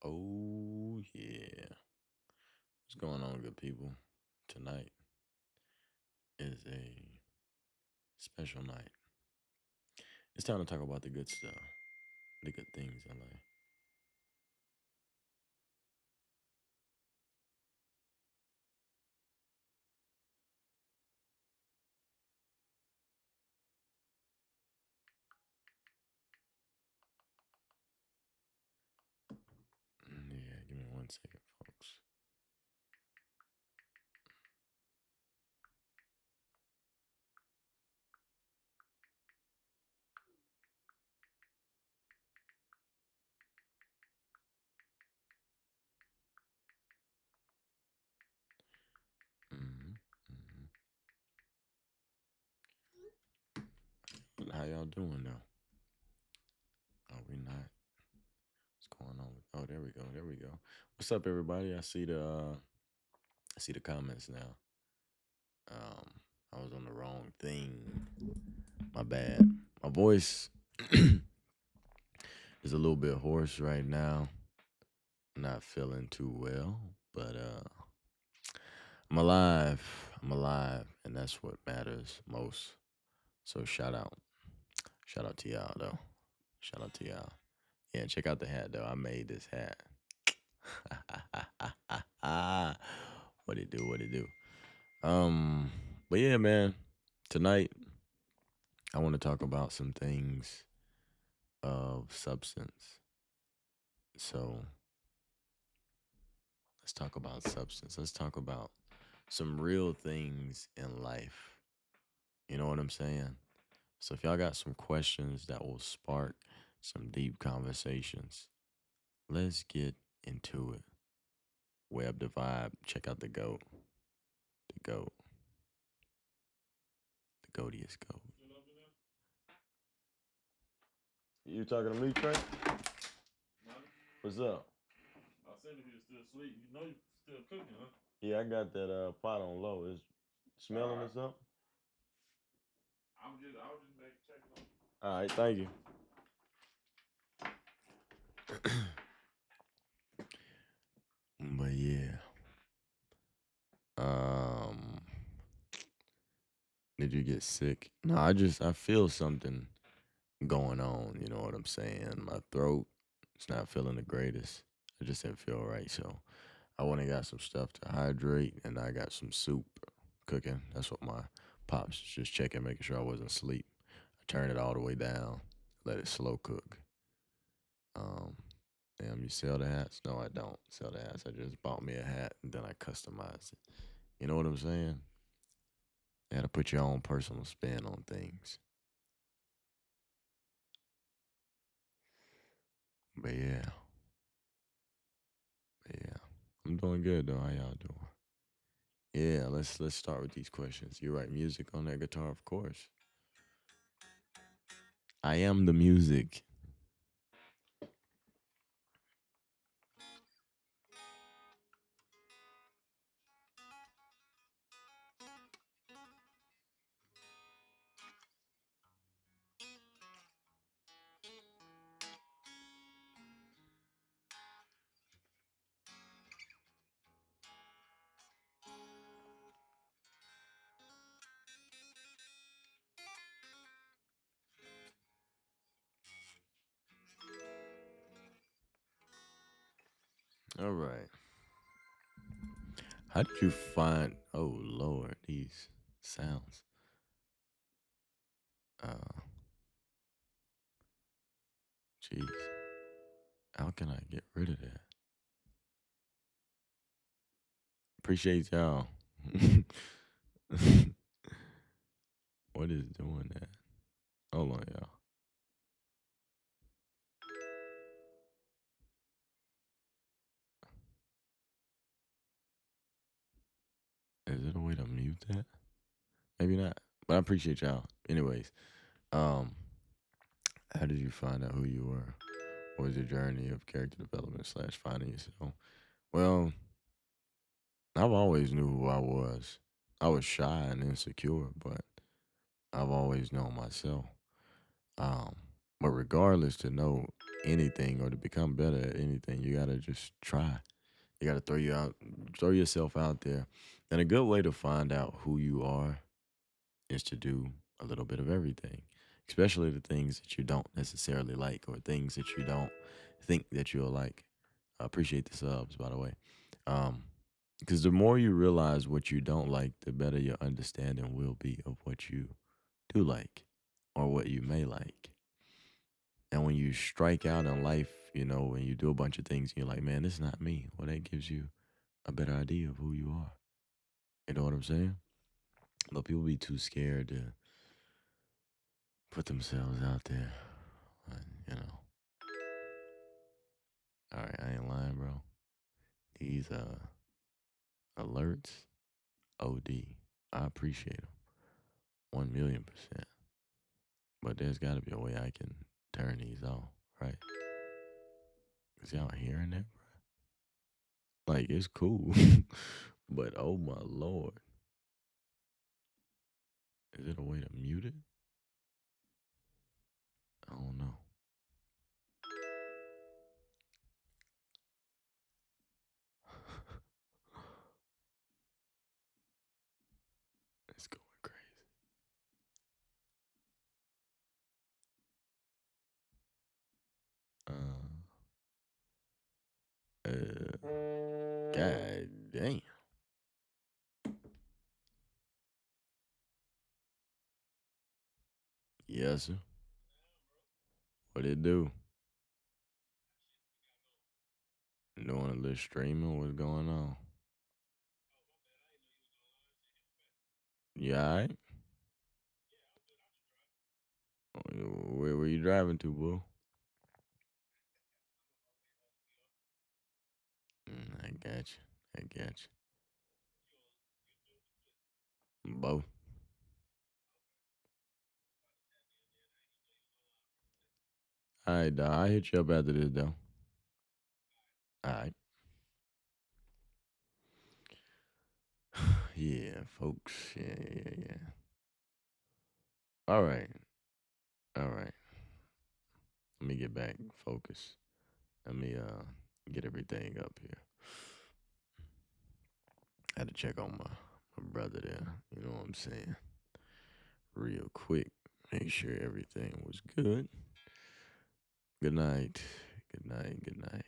Oh, yeah. What's going on, good people? Tonight is a special night. It's time to talk about the good stuff, the good things in life. Yeah, give me 1 second, folks. hmm How y'all doing though? Are we not? What's going on? Oh, there we go. There we go. What's up, everybody? I see the comments now. Um, I was on the wrong thing. My bad. My voice is a little bit hoarse right now. Not feeling too well, but I'm alive. I'm alive, and that's what matters most. So shout out to y'all though. Shout out to y'all. Yeah, check out the hat though. I made this hat. What it do? What it do? Um, but yeah, man. Tonight I want to talk about some things of substance. So let's talk about substance. Let's talk about some real things in life. You know what I'm saying? So if y'all got some questions that will spark some deep conversations, let's get into it. Web the vibe. Check out the goat. The goat. The goatiest goat. You talking to me, Trey? What's up? I said if you're still asleep, you know you're still cooking, huh? Yeah, I got that pot on low. It's smelling or something. I was just checking on. All right, thank you. But yeah. Um did you get sick? No, I feel something going on, you know what I'm saying? My throat is not feeling the greatest. I just didn't feel right, so I went and got some stuff to hydrate, and I got some soup cooking. That's what my pops was just checking, making sure I wasn't asleep. I turned it all the way down, let it slow cook. Um, damn, you sell the hats? No, I don't sell the hats. I just bought me a hat and then I customized it. You know what I'm saying? You gotta put your own personal spin on things. But yeah, yeah, I'm doing good though. How y'all doing? Yeah, let's start with these questions. You write music on that guitar, of course. I am the music. All right. How did you find? Oh Lord, these sounds. Uh, Jeez. How can I get rid of that? Appreciate y'all. What is doing that? Hold on, y'all. Is it a way to mute that? Maybe not. But I appreciate y'all. Anyways, um, how did you find out who you were? What was your journey of character development slash finding yourself? Well, I've always knew who I was. I was shy and insecure, but I've always known myself. Um, But regardless, to know anything or to become better at anything, you gotta just try. You gotta throw yourself out there. And a good way to find out who you are is to do a little bit of everything, especially the things that you don't necessarily like or things that you don't think that you'll like. I appreciate the subs, by the way. Um, because the more you realize what you don't like, the better your understanding will be of what you do like or what you may like. And when you strike out in life, when you do a bunch of things, you're like, man, this is not me. Well, that gives you a better idea of who you are. You know what I'm saying? But people be too scared to put themselves out there. And, all right, I ain't lying, bro. These alerts, OD. I appreciate them 1,000,000%. But there's got to be a way I can turn these off, right? Cause y'all hearing that, bro? Like it's cool, but oh my lord, is it a way to mute it? I don't know. It's going crazy. God damn. Yes, sir. What it do? Doing a little streaming. What's going on? You alright? Where you driving to, boo? I got you. I got you. Both. All right, dog. I hit you up after this, though. All right. Yeah, folks. Yeah, yeah, yeah. All right. All right. Let me get back focus. Let me get everything up here. I had to check on my brother there. You know what I'm saying? Real quick. Make sure everything was good. Good night. Good night. Good night.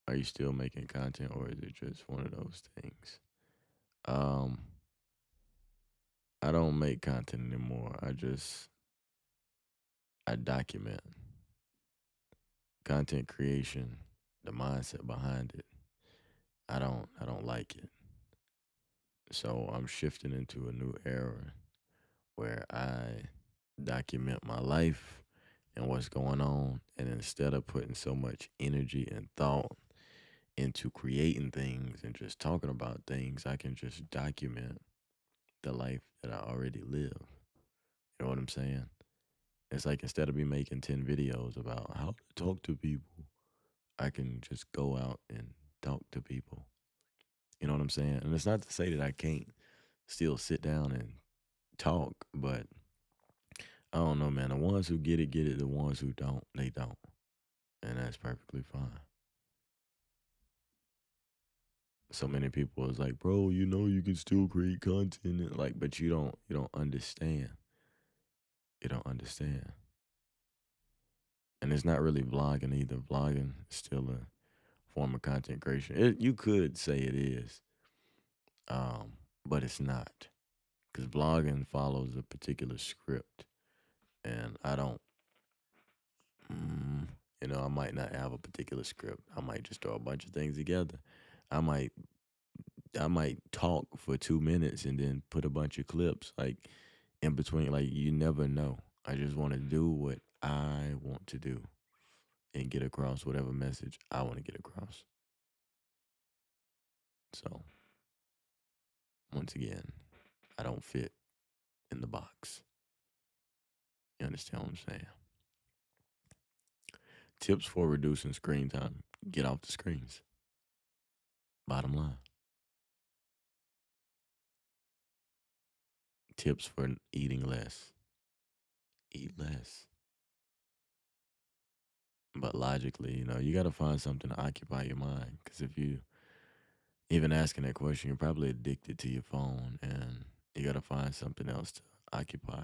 Are you still making content or is it just one of those things? Um, I don't make content anymore. I document content creation, the mindset behind it. I don't like it. So I'm shifting into a new era where I document my life and what's going on. And instead of putting so much energy and thought into creating things and just talking about things, I can just document the life that I already live. You know what I'm saying? It's like instead of me making 10 videos about how to talk to people, I can just go out and talk to people. You know what I'm saying? And it's not to say that I can't still sit down and talk, but I don't know, man. The ones who get it, get it. The ones who don't, they don't. And that's perfectly fine. So many people is like, bro, you can still create content. And like, but you don't understand. You don't understand. And it's not really vlogging either. Vlogging is still a form of content creation. You could say it is, but it's not. Because vlogging follows a particular script. And I don't, mm, I might not have a particular script. I might just throw a bunch of things together. I might I might talk for 2 minutes and then put a bunch of clips like in between. Like you never know. I just want to do what I want to do and get across whatever message I want to get across. So once again, I don't fit in the box. You understand what I'm saying? Tips for reducing screen time. Get off the screens. Bottom line. Tips for eating less. Eat less. But logically, you got to find something to occupy your mind. Because if you even asking that question, you're probably addicted to your phone, and you got to find something else to occupy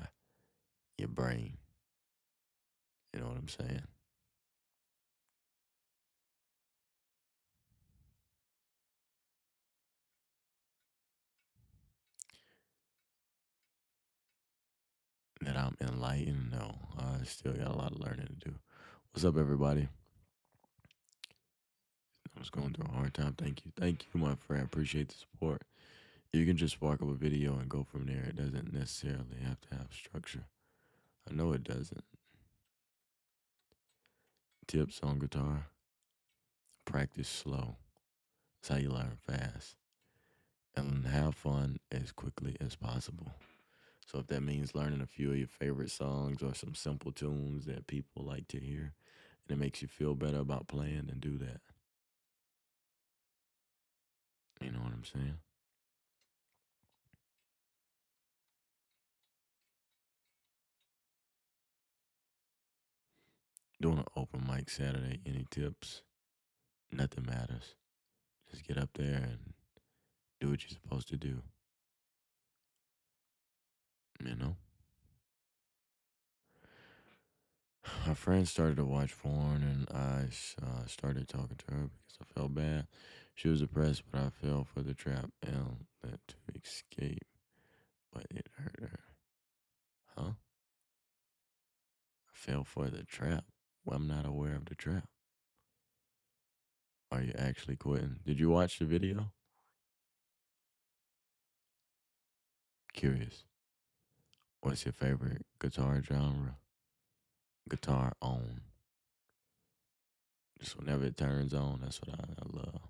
your brain. You know what I'm saying? That I'm enlightened? No, I still got a lot of learning to do. What's up, everybody? I was going through a hard time. Thank you, my friend. Appreciate the support. You can just spark up a video and go from there. It doesn't necessarily have to have structure. I know it doesn't. Tips on guitar: practice slow. That's how you learn fast. And have fun as quickly as possible. So if that means learning a few of your favorite songs or some simple tunes that people like to hear, and it makes you feel better about playing, then do that. You know what I'm saying? Doing an open mic Saturday. Any tips? Nothing matters. Just get up there and do what you're supposed to do. You know? My friend started to watch porn, and I started talking to her because I felt bad. She was depressed, but I fell for the trap and let to escape, but it hurt her. Huh? I fell for the trap. Well, I'm not aware of the trap. Are you actually quitting? Did you watch the video? Curious. What's your favorite guitar genre? Guitar on. Just whenever it turns on, that's what I love.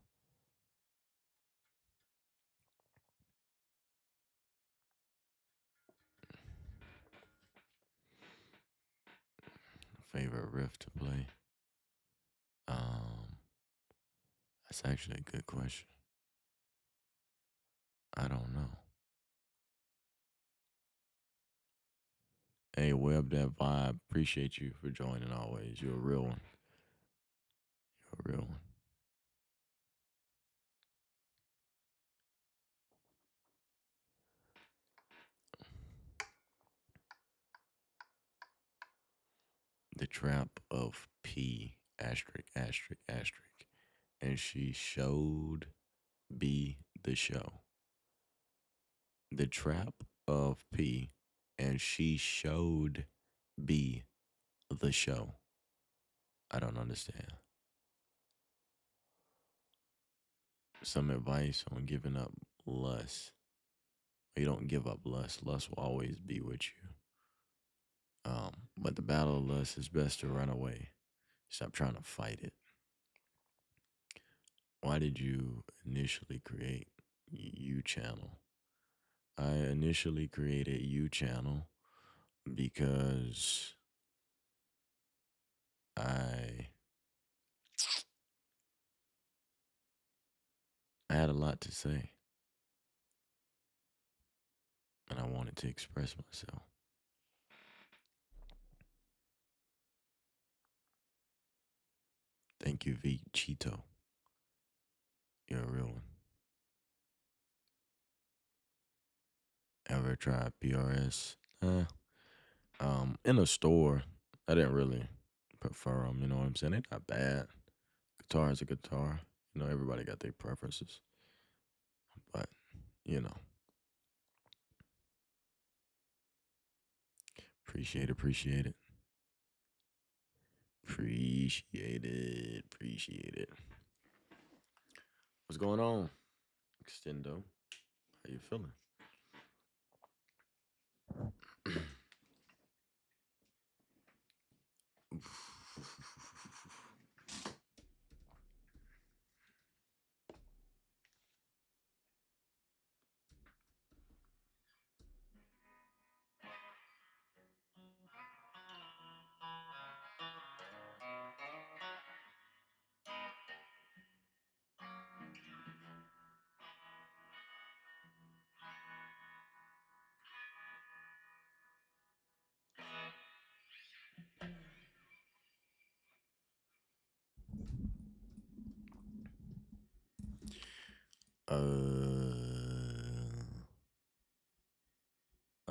Favorite riff to play? Um, that's actually a good question. I don't know. Hey, Web That Vibe, appreciate you for joining always. You're a real one. You're a real one. The Trap of P asterisk asterisk asterisk. And she showed B the show. The Trap of P, and she showed B the show. I don't understand. Some advice on giving up lust. You don't give up lust. Lust will always be with you. But the battle of lust is best to run away. Stop trying to fight it. Why did you initially create U Channel? I initially created U Channel because I I had a lot to say and I wanted to express myself. Thank you, V Cheeto. You're a real one. Ever tried PRS? In a store, I didn't really prefer them. You know what I'm saying? They're not bad. Guitar is a guitar. Everybody got their preferences, but you know, appreciate it, appreciate it, appreciate it, appreciate it. What's going on, Extendo? How you feeling?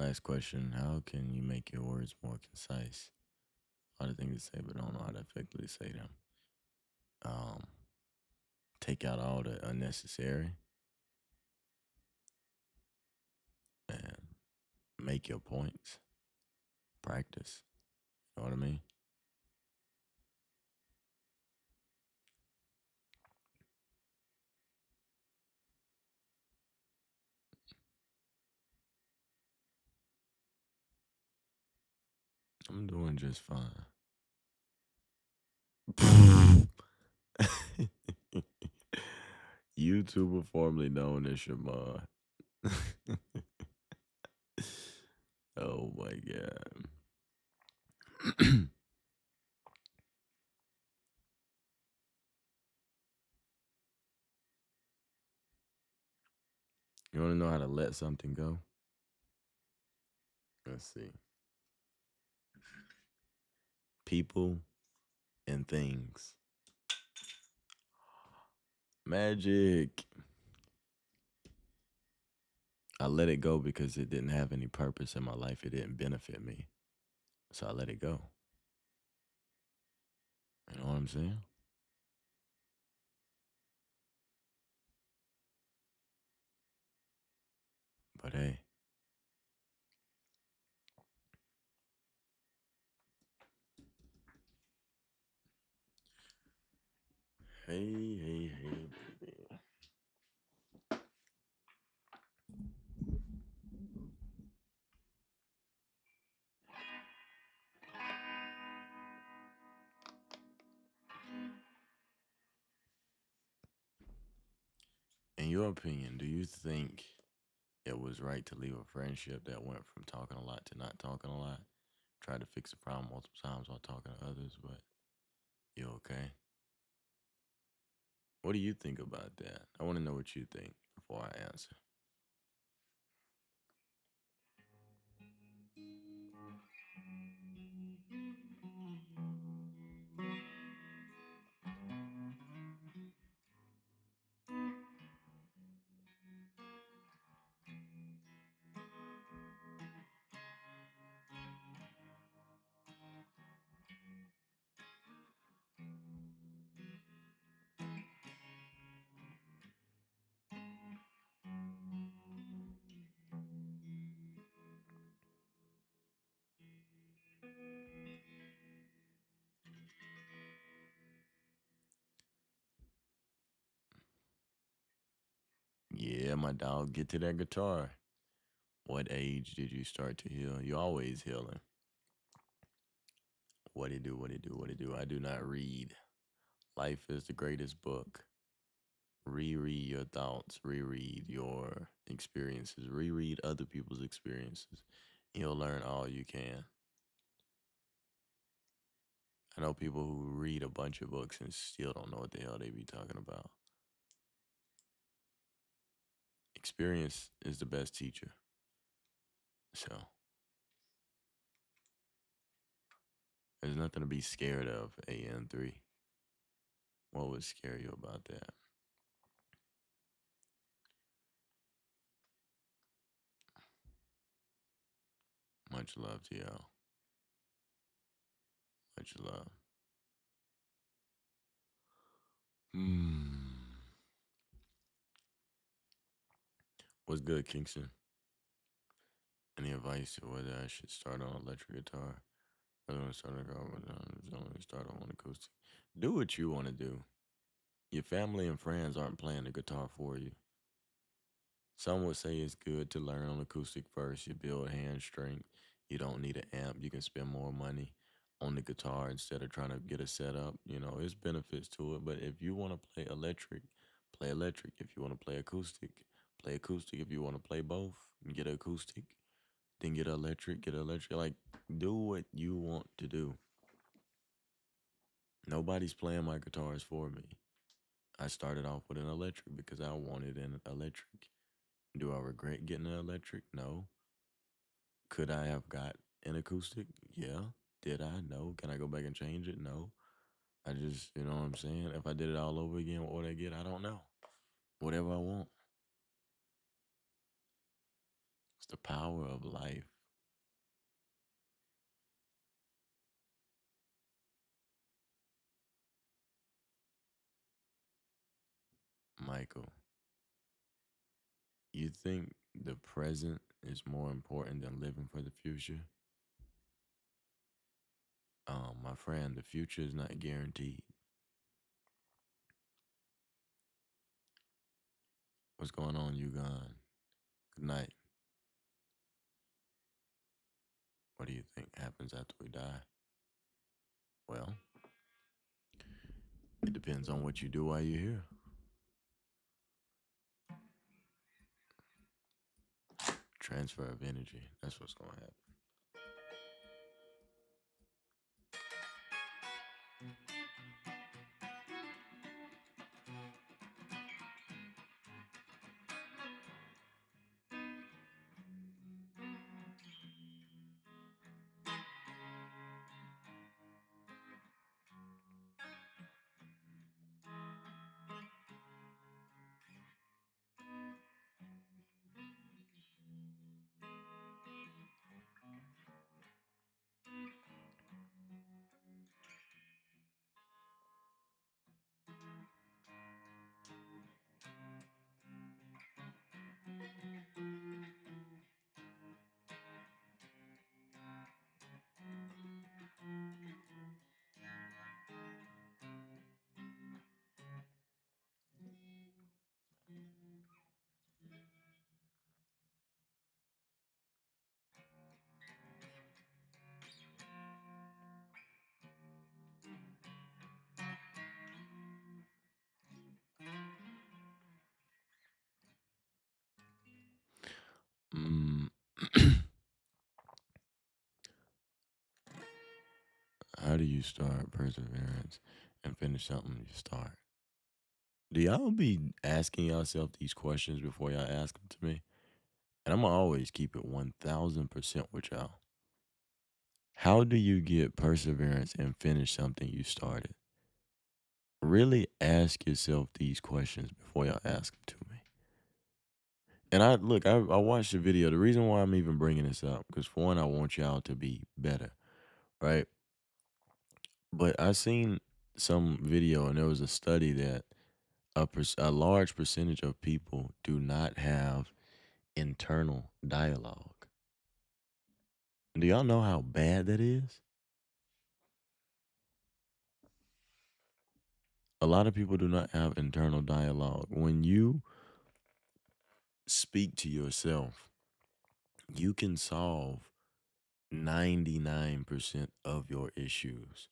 last question: how can you make your words more concise? A lot of things to say, but don't know how to effectively say them. Um, Take out all the unnecessary and make your points. Practice. You know what I mean? I'm doing just fine. YouTuber formerly known as Shamar. Oh my god. You want to know how to let something go? Let's see. People and things. Magic. I let it go because it didn't have any purpose in my life. It didn't benefit me. So I let it go. You know what I'm saying? But hey, hey, baby. In your opinion, do you think it was right to leave a friendship that went from talking a lot to not talking a lot? Tried to fix the problem multiple times while talking to others, but you okay? What do you think about that? I want to know what you think before I answer. Yeah, my dog, get to that guitar. What age did you start to heal? You always healing. What it do, what it do, what it do. I do not read. Life is the greatest book. Reread your thoughts, reread your experiences, reread other people's experiences. You'll learn all you can. I know people who read a bunch of books and still don't know what the hell they be talking about. Experience is the best teacher. So there's nothing to be scared of, AN3. What would scare you about that? Much love to y'all. Much love. Hmm. What's good, Kingston? Any advice to whether I should start on electric guitar? I don't want to start on guitar, but I only start on one acoustic. Do what you want to do. Your family and friends aren't playing the guitar for you. Some would say it's good to learn on acoustic first. You build hand strength. You don't need an amp. You can spend more money on the guitar instead of trying to get a setup. You know, there's benefits to it. But if you want to play electric, play electric. If you want to play acoustic, play acoustic. If you want to play both, get acoustic. Then get electric, get electric. Like, do what you want to do. Nobody's playing my guitars for me. I started off with an electric because I wanted an electric. Do I regret getting an electric? No. Could I have got an acoustic? Yeah. Did I? No. Can I go back and change it? No. I just, you know what I'm saying? If I did it all over again, what would I get? I don't know. Whatever I want. It's the power of life. Michael, you think the present is more important than living for the future? My friend, the future is not guaranteed. What's going on, you gone? Good night. What do you think happens after we die? Well, it depends on what you do while you're here. Transfer of energy. That's what's going to happen. Mm, how do you start perseverance and finish something you start? Do y'all be asking yourself these questions before y'all ask them to me? And I'm gonna always keep it 1000% with y'all. How do you get perseverance and finish something you started? Really ask yourself these questions before y'all ask them to me. And I look, I watched the video. The reason why I'm even bringing this up, because for one, I want y'all to be better, right? But I seen some video, and there was a study that a large percentage of people do not have internal dialogue. Do y'all know how bad that is? A lot of people do not have internal dialogue. When you speak to yourself, you can solve 99% of your issues.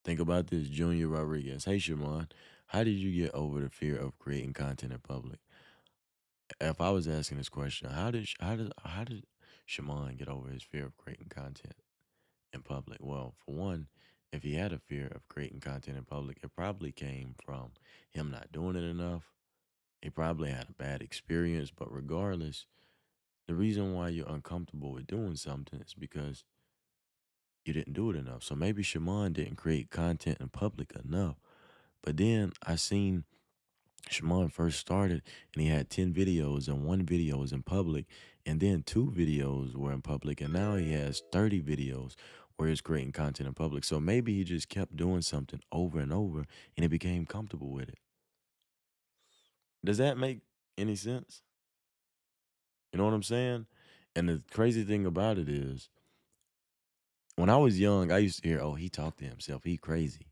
Think about this, Junior Rodriguez. Hey, Shimon, how did you get over the fear of creating content in public? If I was asking this question, how did Shimon get over his fear of creating content in public? Well, for one, if he had a fear of creating content in public, it probably came from him not doing it enough. He probably had a bad experience, but regardless, the reason why you're uncomfortable with doing something is because you didn't do it enough. So maybe Shimon didn't create content in public enough. But then I seen Shimon first started and he had 10 videos and one video was in public and then two videos were in public and now he has 30 videos where he's creating content in public. So maybe he just kept doing something over and over and he became comfortable with it. Does that make any sense? You know what I'm saying? And the crazy thing about it is when I was young, I used to hear, oh, he talked to himself. He crazy.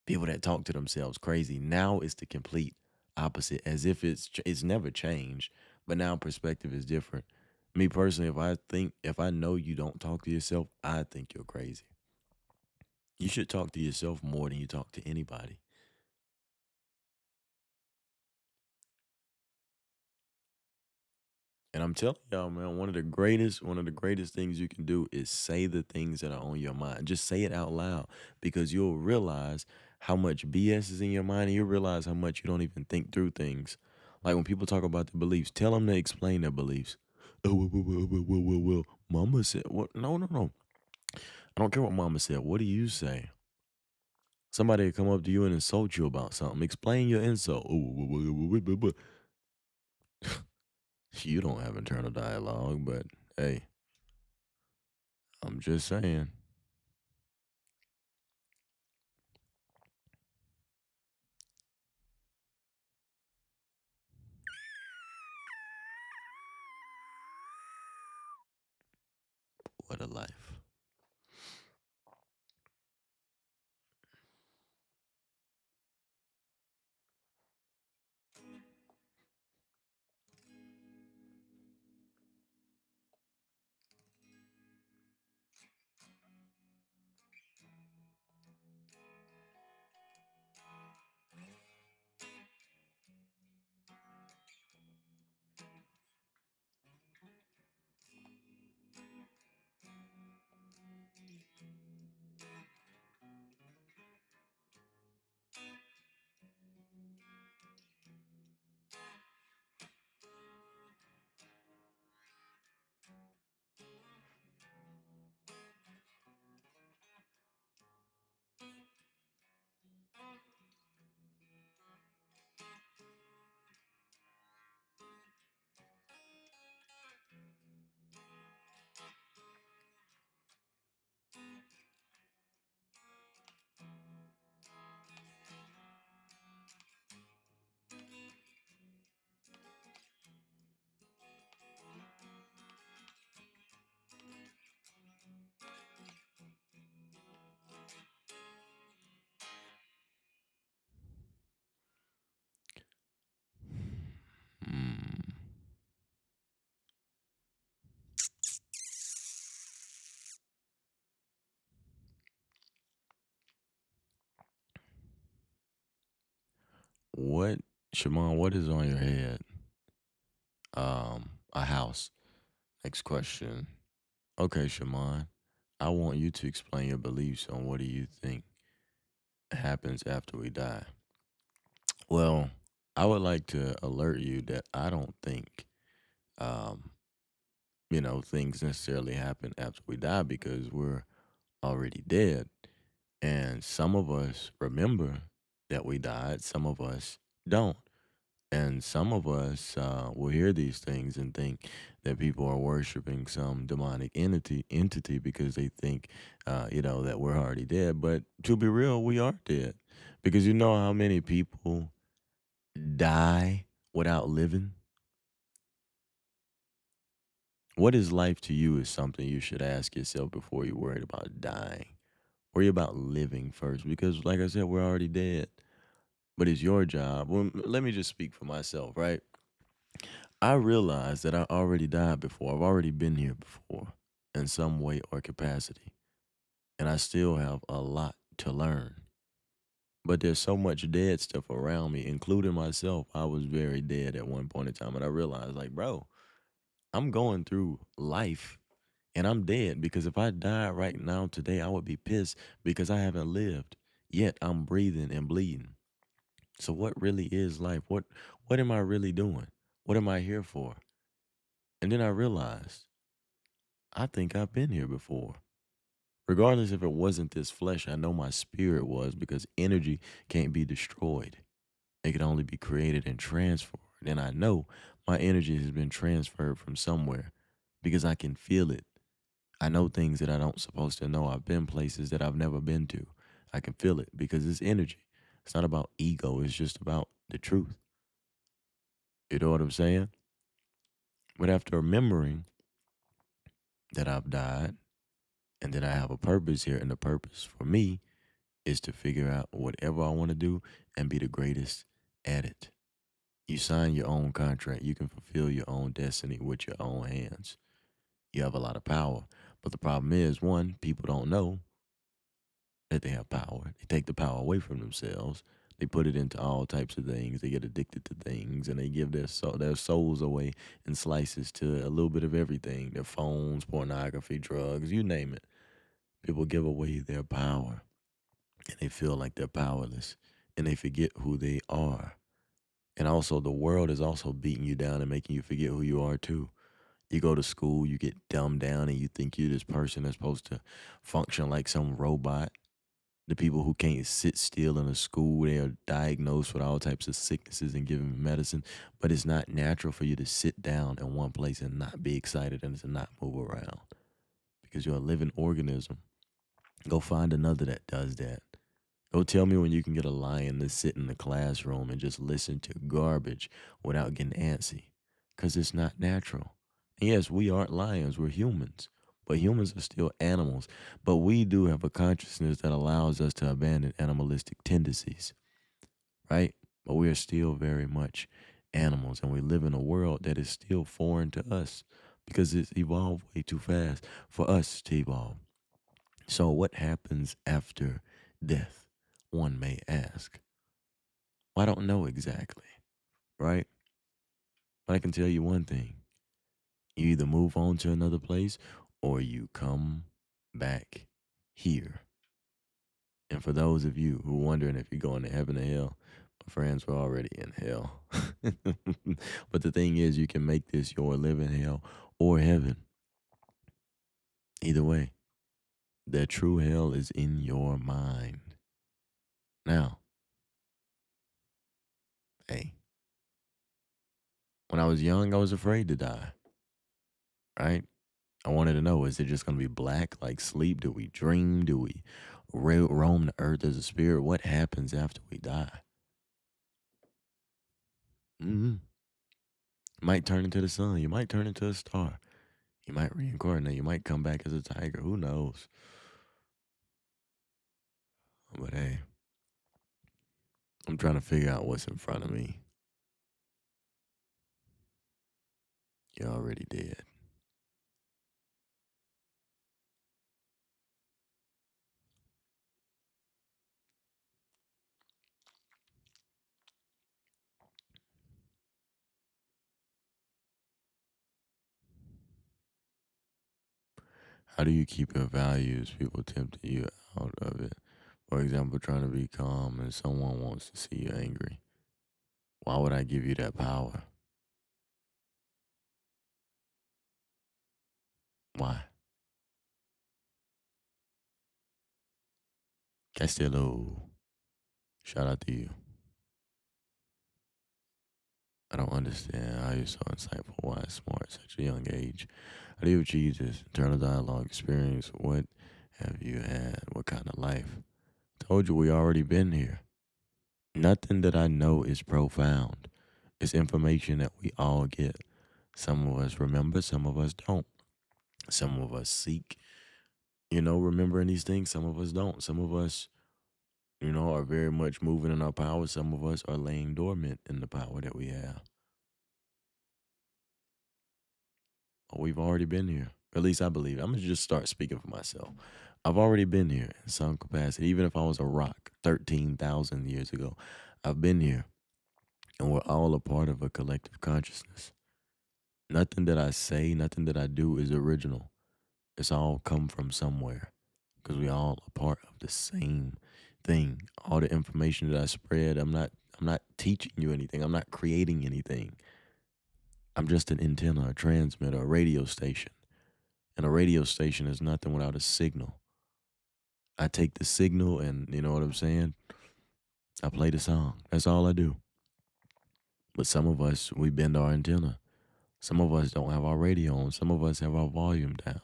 People that talk to themselves crazy. Now it's the complete opposite, as if it's never changed, but now perspective is different. Me personally, if I know you don't talk to yourself, I think you're crazy. You should talk to yourself more than you talk to anybody. And I'm telling y'all, man, one of the greatest things you can do is say the things that are on your mind. Just say it out loud because you'll realize how much BS is in your mind and you'll realize how much you don't even think through things. Like when people talk about their beliefs, tell them to explain their beliefs. Oh, well, mama said, what? No, no, no. I don't care what mama said. What do you say? Somebody will come up to you and insult you about something. Explain your insult. Oh, you don't have internal dialogue, but hey, I'm just saying. What a life. Hmm. What, Shimon, what is on your head? A house. Next question. Okay, Shimon, I want you to explain your beliefs on what do you think happens after we die. Well, I would like to alert you that I don't think, um, things necessarily happen after we die because we're already dead. And some of us remember that we died, some of us don't. And some of us will hear these things and think that people are worshiping some demonic entity because they think, that we're already dead. But to be real, we are dead because you know how many people die without living. What is life to you is something you should ask yourself before you're worried about dying. Worry about living first because, like I said, we're already dead. But it's your job. Well, let me just speak for myself, right? I realize that I already died before. I've already been here before in some way or capacity. And I still have a lot to learn. But there's so much dead stuff around me, including myself. I was very dead at one point in time. And I realized, like, bro, I'm going through life and I'm dead because if I died right now today, I would be pissed because I haven't lived. Yet I'm breathing and bleeding. So what really is life? What am I really doing? What am I here for? And then I realized I think I've been here before. Regardless if it wasn't this flesh, I know my spirit was because energy can't be destroyed. It can only be created and transferred. And I know my energy has been transferred from somewhere because I can feel it. I know things that I don't supposed to know. I've been places that I've never been to. I can feel it because it's energy. It's not about ego. It's just about the truth. You know what I'm saying? But after remembering that I've died and that I have a purpose here, and the purpose for me is to figure out whatever I want to do and be the greatest at it. You sign your own contract. You can fulfill your own destiny with your own hands. You have a lot of power. But the problem is, one, people don't know that they have power. They take the power away from themselves. They put it into all types of things. They get addicted to things, and they give their souls away in slices to a little bit of everything. Their phones, pornography, drugs, you name it. People give away their power, and they feel like they're powerless, and they forget who they are. And also, the world is also beating you down and making you forget who you are too. You go to school, you get dumbed down, and you think you're this person that's supposed to function like some robot. The people who can't sit still in a school, they are diagnosed with all types of sicknesses and given medicine. But it's not natural for you to sit down in one place and not be excited and to not move around because you're a living organism. Go find another that does that. Go tell me when you can get a lion to sit in the classroom and just listen to garbage without getting antsy because it's not natural. And yes, we aren't lions, we're humans. But humans are still animals. But we do have a consciousness that allows us to abandon animalistic tendencies, right? But we are still very much animals, and we live in a world that is still foreign to us because it's evolved way too fast for us to evolve. So, what happens after death? One may ask. Well, I don't know exactly, right? But I can tell you one thing: you either move on to another place or you come back here. And for those of you who are wondering if you're going to heaven or hell, my friends, we're already in hell. But the thing is, you can make this your living hell or heaven. Either way, the true hell is in your mind. Now, hey, when I was young, I was afraid to die, right? I wanted to know, is it just going to be black like sleep? Do we dream? Do we roam the earth as a spirit? What happens after we die? Hmm. You might turn into the sun. You might turn into a star. You might reincarnate. You might come back as a tiger. Who knows? But hey, I'm trying to figure out what's in front of me. You're already dead. How do you keep your values? People tempt you out of it. For example, trying to be calm and someone wants to see you angry. Why would I give you that power? Why? Castillo. Shout out to you. I don't understand how you're so insightful, wise, smart at such a young age. How do you achieve this internal dialogue experience? What have you had? What kind of life? Told you we already been here. Nothing that I know is profound. It's information that we all get. Some of us remember, some of us don't. Some of us seek, remembering these things. Some of us don't. Some of us, are very much moving in our power. Some of us are laying dormant in the power that we have. Oh, we've already been here. At least I believe. I'm gonna just start speaking for myself. I've already been here in some capacity. Even if I was a rock 13,000 years ago, I've been here, and we're all a part of a collective consciousness. Nothing that I say, nothing that I do is original. It's all come from somewhere because we all a part of the same thing. All the information that I spread, I'm not teaching you anything. I'm not creating anything. I'm just an antenna, a transmitter, a radio station. And a radio station is nothing without a signal. I take the signal and you know what I'm saying? I play the song. That's all I do. But some of us, we bend our antenna. Some of us don't have our radio on. Some of us have our volume down.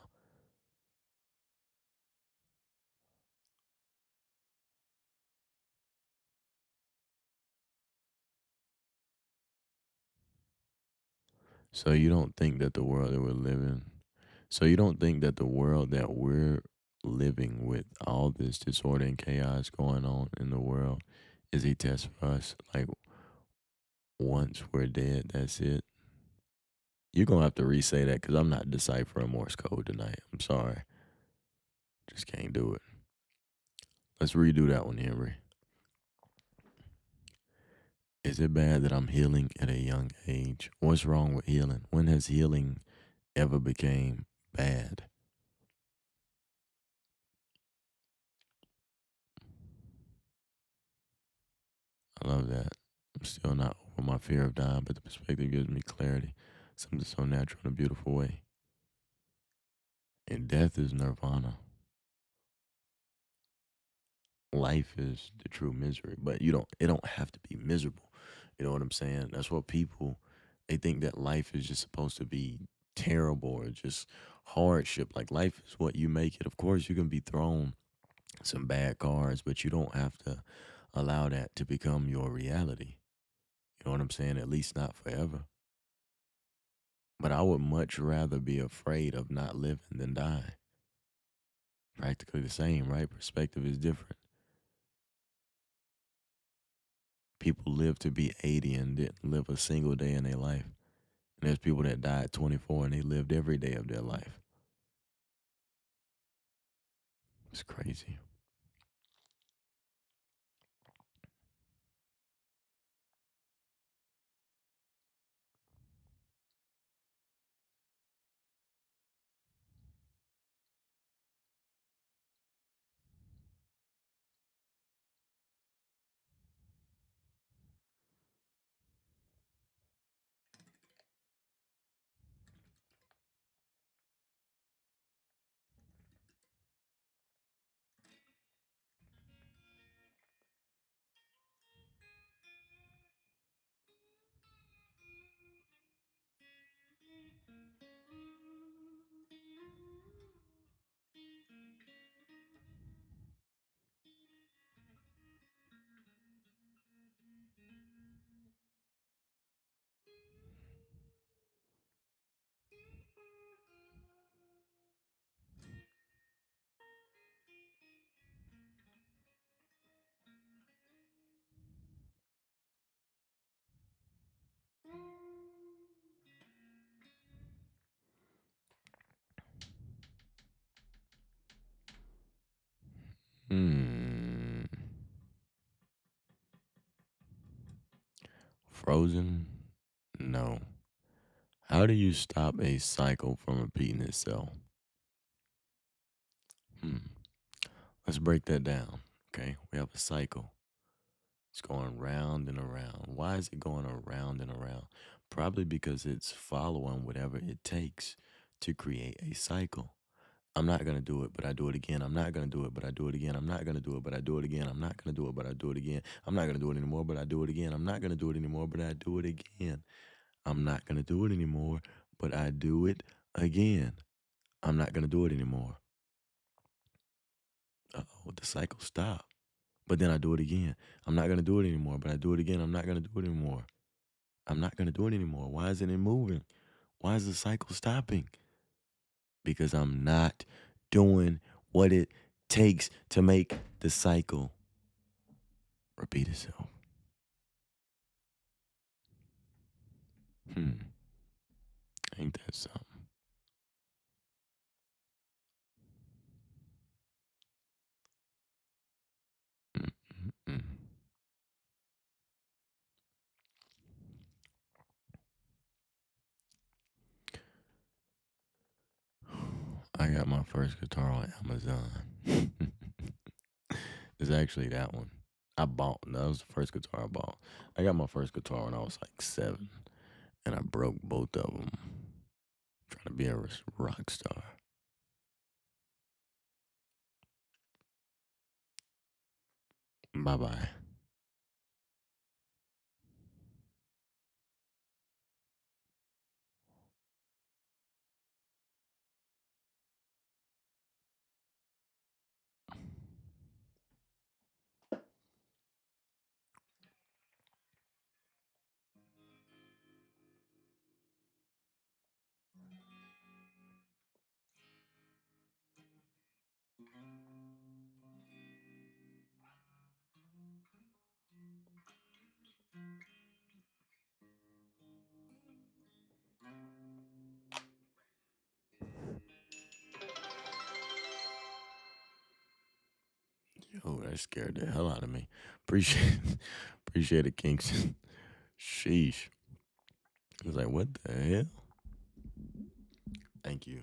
So you don't think that the world that we're living, so you don't think that the world that we're living with all this disorder and chaos going on in the world is a test for us? Like once we're dead, that's it. You're gonna have to re-say that because I'm not deciphering Morse code tonight. I'm sorry, just can't do it. Let's redo that one, Henry. Is it bad that I'm healing at a young age? What's wrong with healing? When has healing ever became bad? I love that. I'm still not over my fear of dying, but the perspective gives me clarity. Something so natural in a beautiful way. And death is nirvana. Life is the true misery, but it don't have to be miserable. You know what I'm saying? That's what people they think that life is just supposed to be terrible or just hardship. Like life is what you make it. Of course, you can be thrown some bad cards, but you don't have to allow that to become your reality. You know what I'm saying? At least not forever. But I would much rather be afraid of not living than die. Practically the same, right? Perspective is different. People live to be 80 and didn't live a single day in their life. And there's people that died 24 and they lived every day of their life. It's crazy. Hmm. Frozen? No. How do you stop a cycle from repeating itself? Hmm. Let's break that down. Okay. We have a cycle. It's going round and around. Why is it going around and around? Probably because it's following whatever it takes to create a cycle. I'm not going to do it, but I do it again. I'm not going to do it, but I do it again. I'm not going to do it, but I do it again. I'm not going to do it, but I do it again. I'm not going to do it anymore, but I do it again. I'm not going to do it anymore, but I do it again. I'm not going to do it anymore, but I do it again. I'm not going to do it anymore. Oh, the cycle stopped. But then I do it again. I'm not going to do it anymore, but I do it again. I'm not going to do it anymore. I'm not going to do it anymore. Why isn't it moving? Why is the cycle stopping? Because I'm not doing what it takes to make the cycle repeat itself. Hmm. Ain't that something? Mm-mm-mm. I got my first guitar on Amazon. It's actually that one. I bought. That was the first guitar I bought. I got my first guitar when I was like 7, and I broke both of them trying to be a rock star. Bye bye. Yo, that scared the hell out of me. Appreciate, appreciate it, Kingston. Sheesh. I was like, what the hell? Thank you.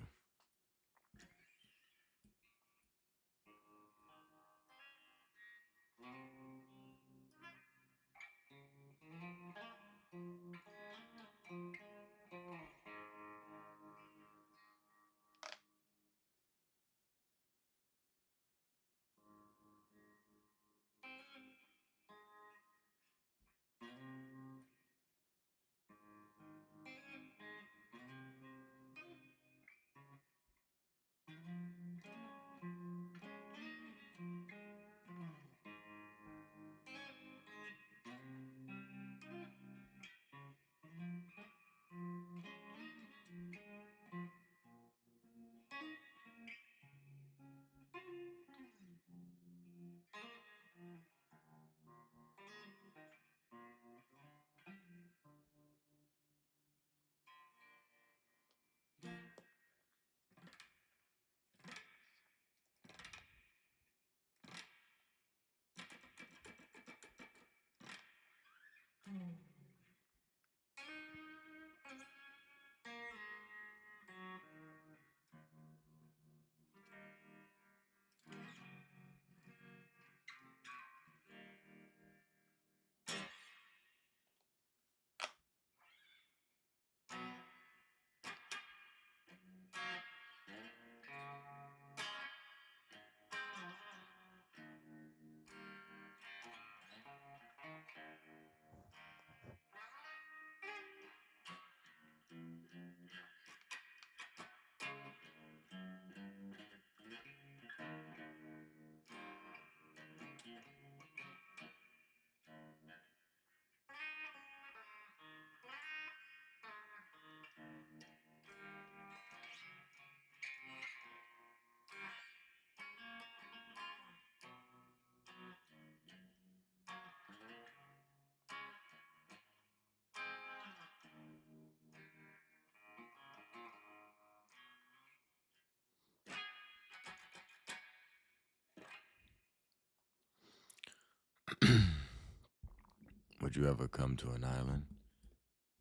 Would you ever come to an island?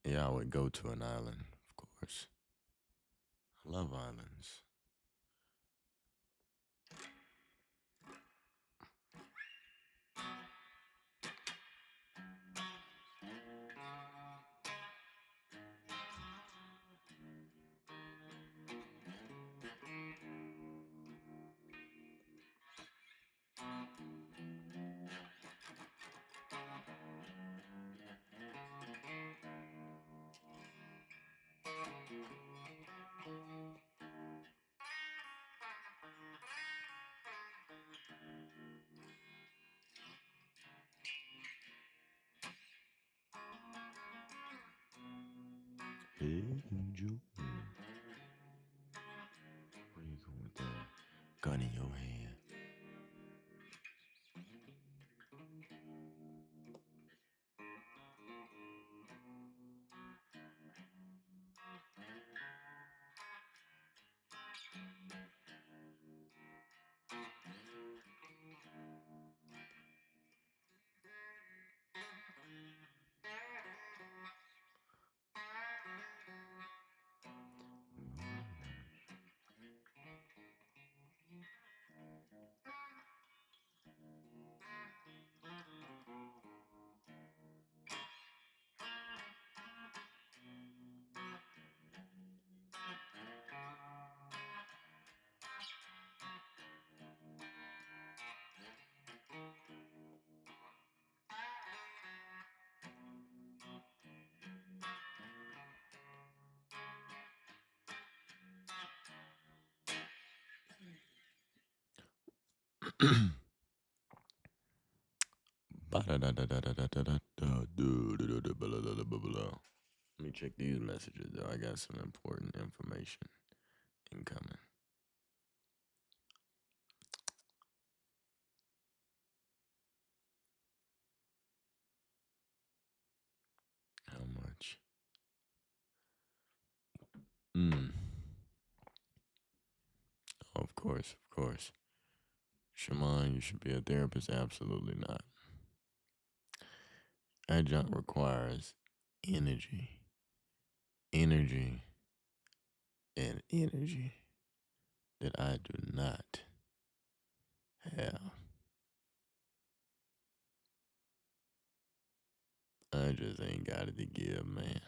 Yeah, I would go to an island, of course. I love islands. Angel. Where you going with that? Gun in your hand. Let me check these messages though. I got some important information incoming. How much? Mm. Of course, of course. Shaman, you should be a therapist. Absolutely not. Adjunct requires energy, energy, and energy that I do not have. I just ain't got it to give, man.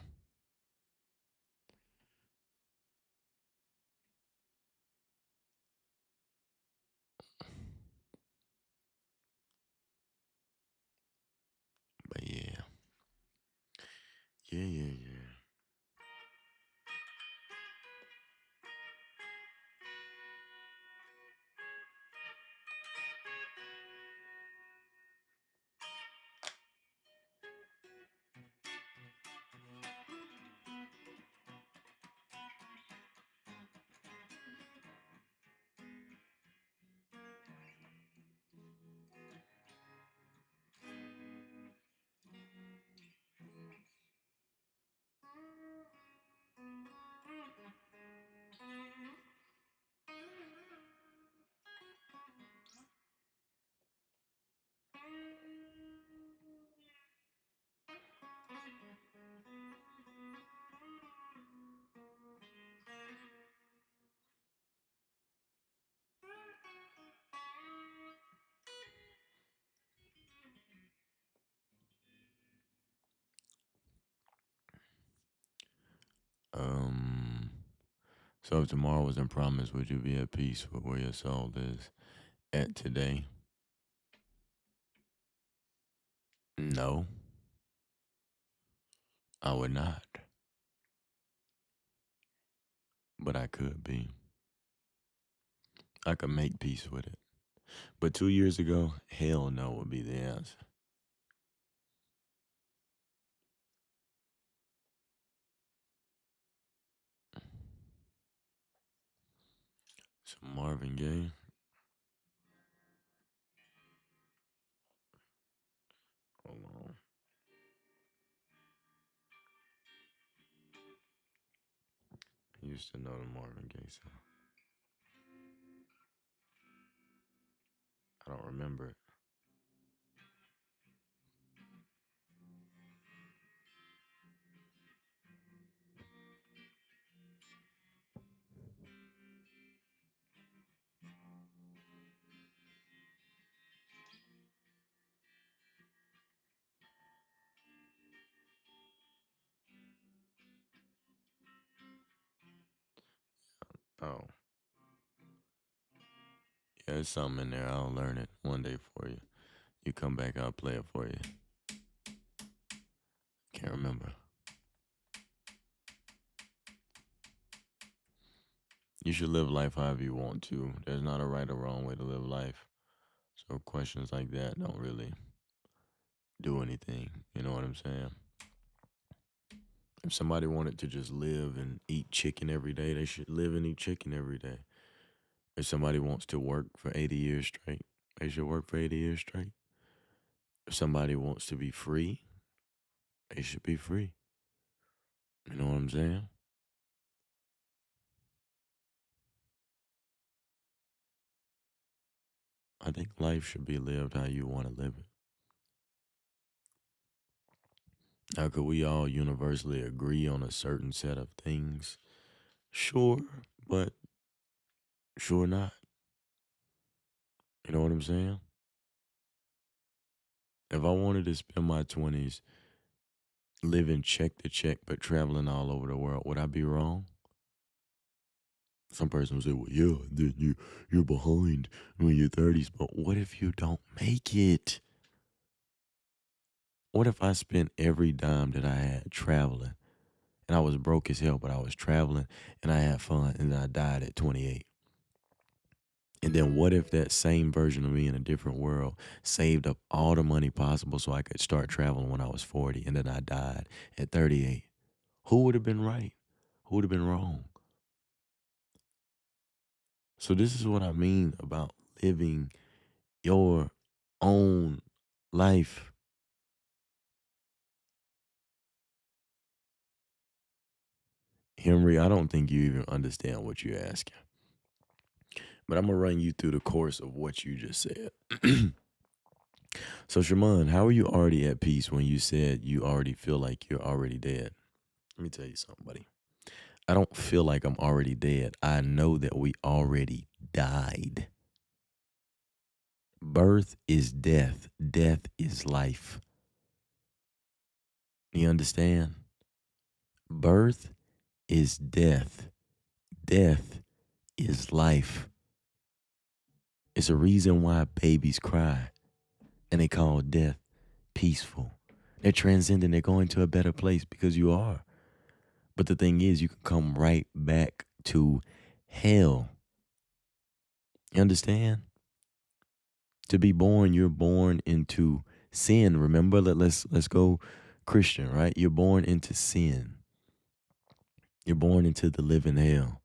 But yeah, yeah. Um. So if tomorrow wasn't promised, would you be at peace with where your soul is at today? No, I would not. But I could be. I could make peace with it. But 2 years ago, hell no would be the answer. So Marvin Gaye, hold on. I used to know the Marvin Gaye song. I don't remember it. Oh, yeah, there's something in there. I'll learn it one day for you. You come back, I'll play it for you. Can't remember. You should live life however you want to. There's not a right or wrong way to live life. So questions like that don't really do anything. You know what I'm saying? If somebody wanted to just live and eat chicken every day, they should live and eat chicken every day. If somebody wants to work for 80 years straight, they should work for 80 years straight. If somebody wants to be free, they should be free. You know what I'm saying? I think life should be lived how you want to live it. Now, could we all universally agree on a certain set of things? Sure, but sure not. You know what I'm saying? If I wanted to spend my 20s living check to check but traveling all over the world, would I be wrong? Some person would say, well, yeah, then you're behind when you're 30s, but what if you don't make it? What if I spent every dime that I had traveling and I was broke as hell, but I was traveling and I had fun and I died at 28? And then what if that same version of me in a different world saved up all the money possible so I could start traveling when I was 40 and then I died at 38? Who would have been right? Who would have been wrong? So this is what I mean about living your own life. Henry, I don't think you even understand what you're asking. But I'm gonna run you through the course of what you just said. So Shaman, how are you already at peace when you said you already feel like you're already dead? Let me tell you something, buddy. I don't feel like I'm already dead. I know that we already died. Birth is death. Death is life. You understand? Birth is death. Death is life. It's a reason why babies cry and they call death peaceful. They're transcending, they're going to a better place because you are. But the thing is, you can come right back to hell. You understand? To be born, you're born into sin. Remember, let's go Christian, right? You're born into sin. You're born into the living hell.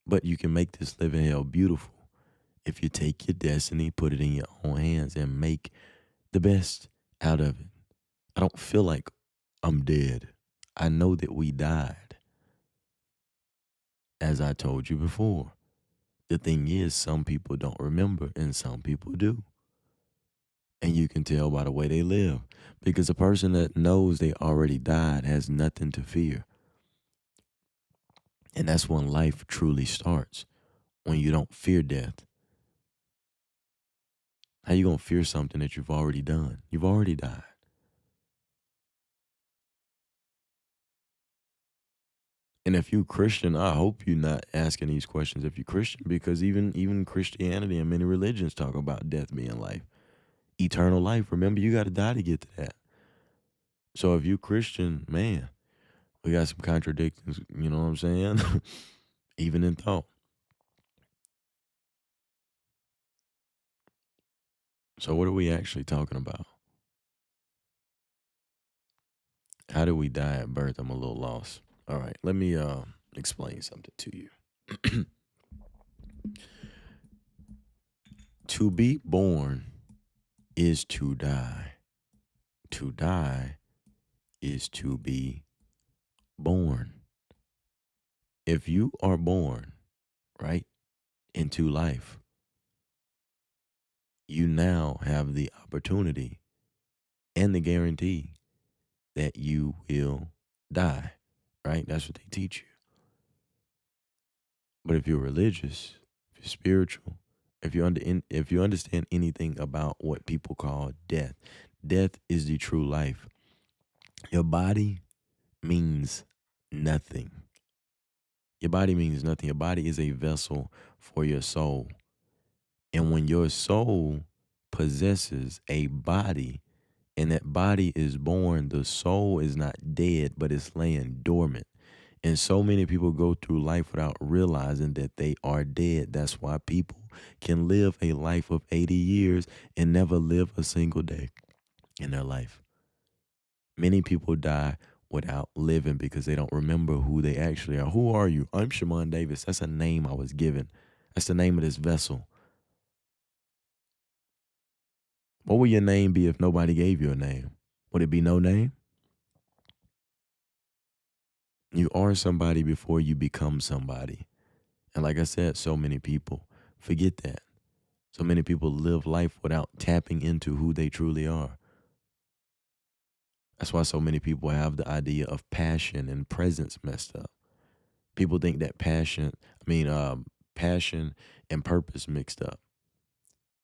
But you can make this living hell beautiful if you take your destiny, put it in your own hands, and make the best out of it. I don't feel like I'm dead. I know that we died, as I told you before. The thing is, some people don't remember and some people do. And you can tell by the way they live. Because a person that knows they already died has nothing to fear. And that's when life truly starts. When you don't fear death. How you gonna fear something that you've already done? You've already died. And if you're Christian, I hope you're not asking these questions if you're Christian, because even Christianity and many religions talk about death being life. Eternal life. Remember, you gotta die to get to that. So if you're Christian, man, we got some contradictions, you know what I'm saying? Even in thought. So what are we actually talking about? How do we die at birth? I'm a little lost. All right, let me explain something to you. To be born is to die. To die is to be born. If you are born, right, into life, you now have the opportunity and the guarantee that you will die, right? That's what they teach you. But if you're religious, if you're spiritual, if you understand anything about what people call death, death is the true life. Your body means nothing. Your body means nothing. Your body is a vessel for your soul. And when your soul possesses a body and that body is born, the soul is not dead, but it's laying dormant. And so many people go through life without realizing that they are dead. That's why people can live a life of 80 years and never live a single day in their life. Many people die without living because they don't remember who they actually are. Who are you? I'm Shimon Davis. That's a name I was given. That's the name of this vessel. What would your name be if nobody gave you a name? Would it be no name? You are somebody before you become somebody. And like I said, so many people forget that. So many people live life without tapping into who they truly are. That's why so many people have the idea of passion and presence messed up. People think that passion and purpose mixed up.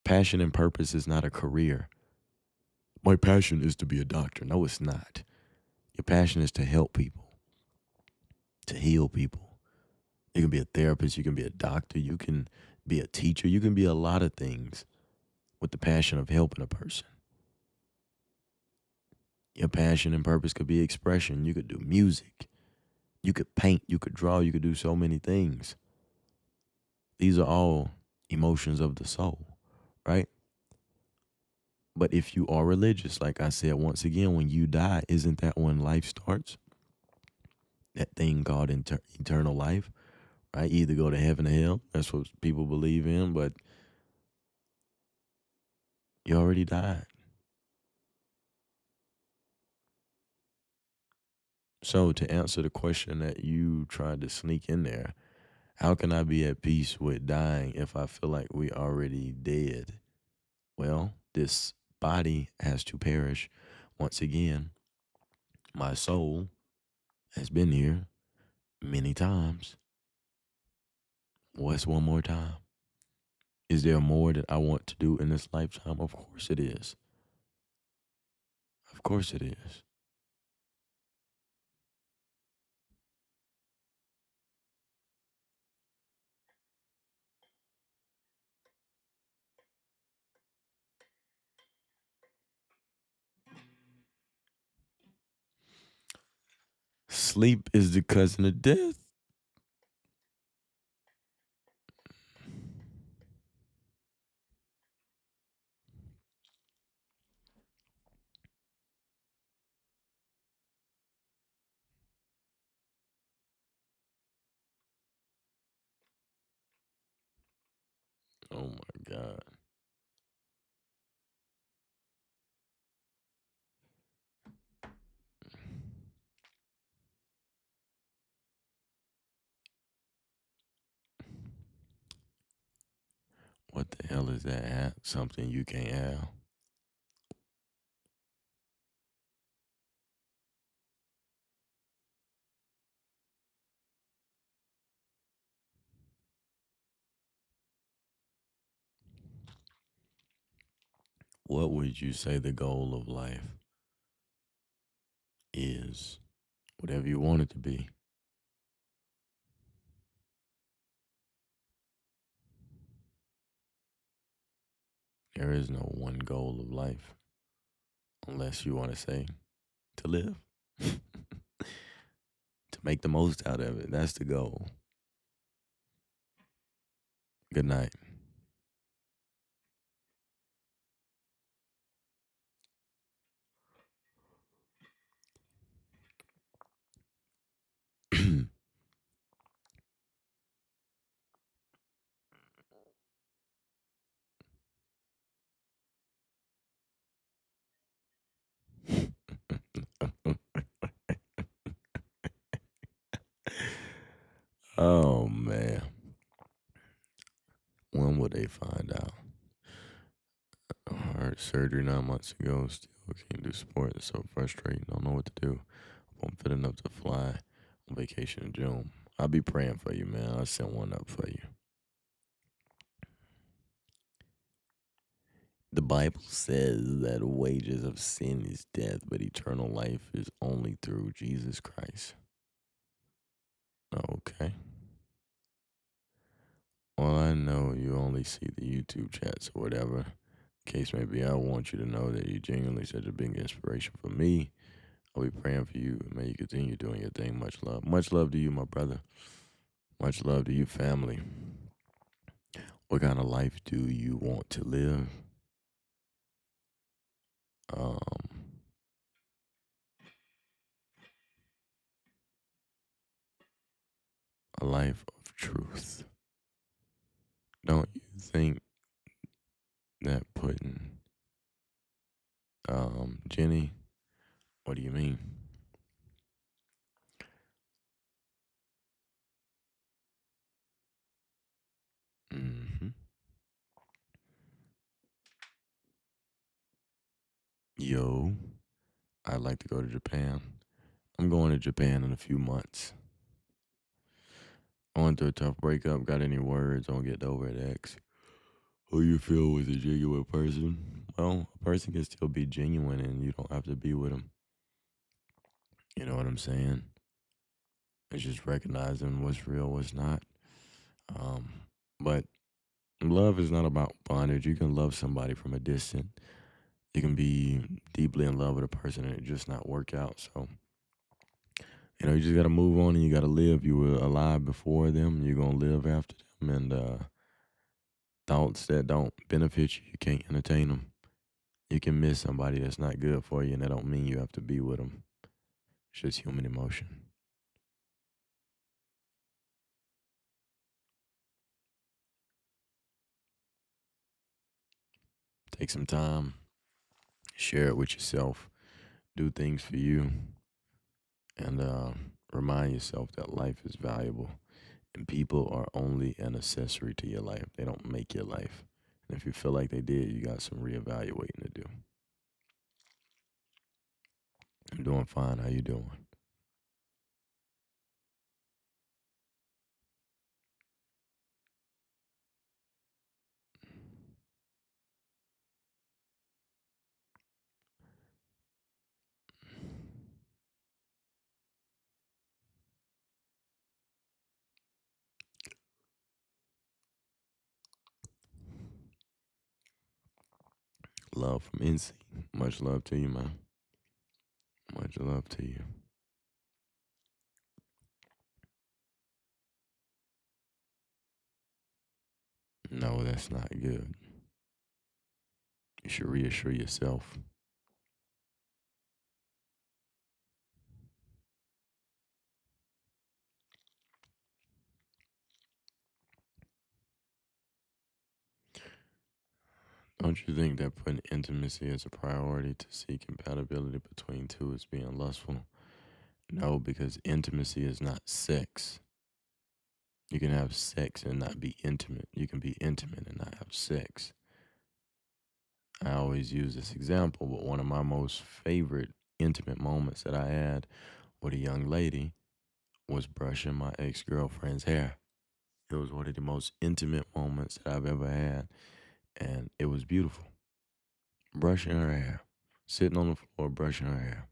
Passion and purpose is not a career. My passion is to be a doctor. No, it's not. Your passion is to help people, to heal people. You can be a therapist, you can be a doctor, you can be a teacher, you can be a lot of things with the passion of helping a person. Your passion and purpose could be expression. You could do music, you could paint, you could draw, you could do so many things. These are all emotions of the soul, right? But if you are religious, like I said, once again, when you die, isn't that when life starts? That thing called eternal life, right? You either go to heaven or hell. That's what people believe in, but you already died. So, to answer the question that you tried to sneak in there, how can I be at peace with dying if I feel like we already dead? Well, this body has to perish. Once again, my soul has been here many times. What's one more time? Is there more that I want to do in this lifetime? Of course it is. Of course it is. Sleep is the cousin of death. Oh my God. What the hell is that? Something you can't have? What would you say the goal of life is? Whatever you want it to be. There is no one goal of life unless you want to say to live, to make the most out of it. That's the goal. Good night. Oh man, when will they find out? Heart surgery 9 months ago. Still can't do sport. It's so frustrating. Don't know what to do. I'm fit enough to fly on vacation in June. I'll be praying for you, man. I'll send one up for you. The Bible says that wages of sin is death, but eternal life is only through Jesus Christ. Okay. know you only see the YouTube chats or whatever case may be. I want you to know that you genuinely such a big inspiration for me. I'll be praying for you. May you continue doing your thing. Much love. Much love to you, my brother. Much love to you, family. What kind of life do you want to live? Um, a life of truth. Don't you think that putting Jenny, what do you mean? Hmm. Yo, I'd like to go to Japan. I'm going to Japan in a few months. Going through a tough breakup. Got any words on getting over an ex? Who you feel was a genuine person? Well, a person can still be genuine and you don't have to be with them. You know what I'm saying? It's just recognizing what's real, what's not. Um, but love is not about bondage. You can love somebody from a distance. You can be deeply in love with a person and it just not work out. So, you just got to move on and you got to live. You were alive before them. You're going to live after them. And thoughts that don't benefit you, you can't entertain them. You can miss somebody that's not good for you, and that don't mean you have to be with them. It's just human emotion. Take some time, share it with yourself, do things for you, and remind yourself that life is valuable and people are only an accessory to your life. They don't make your life. And if you feel like they did, you got some reevaluating to do. I'm doing fine. How you doing? Love from NC. Much love to you, man. Much love to you. No, that's not good. You should reassure yourself. Don't you think that putting intimacy as a priority to see compatibility between two is being lustful? No, because intimacy is not sex. You can have sex and not be intimate. You can be intimate and not have sex. I always use this example, but one of my most favorite intimate moments that I had with a young lady was brushing my ex girlfriend's hair. It was one of the most intimate moments that I've ever had, and it was beautiful. Brushing her hair, sitting on the floor, brushing her hair.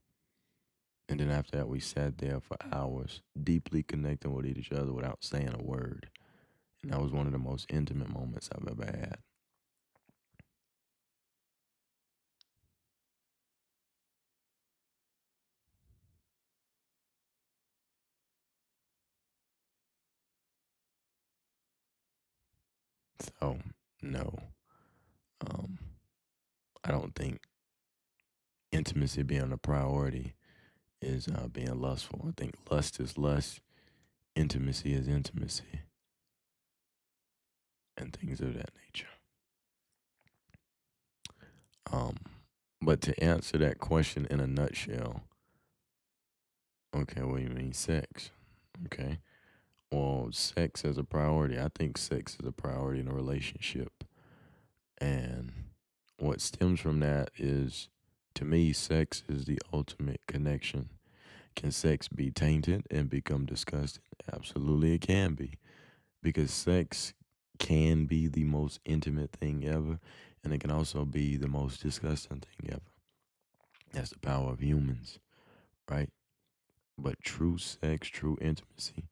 And then after that, we sat there for hours, deeply connecting with each other without saying a word. And that was one of the most intimate moments I've ever had. So, no, um, I don't think intimacy being a priority is being lustful. I think lust is lust, intimacy is intimacy, and things of that nature. Um, but to answer that question in a nutshell, okay, what do you mean sex? Okay. Well, sex as a priority. I think sex is a priority in a relationship. And what stems from that is, to me, sex is the ultimate connection. Can sex be tainted and become disgusting? Absolutely, it can be. Because sex can be the most intimate thing ever, and it can also be the most disgusting thing ever. That's the power of humans, right? But true sex, true intimacy,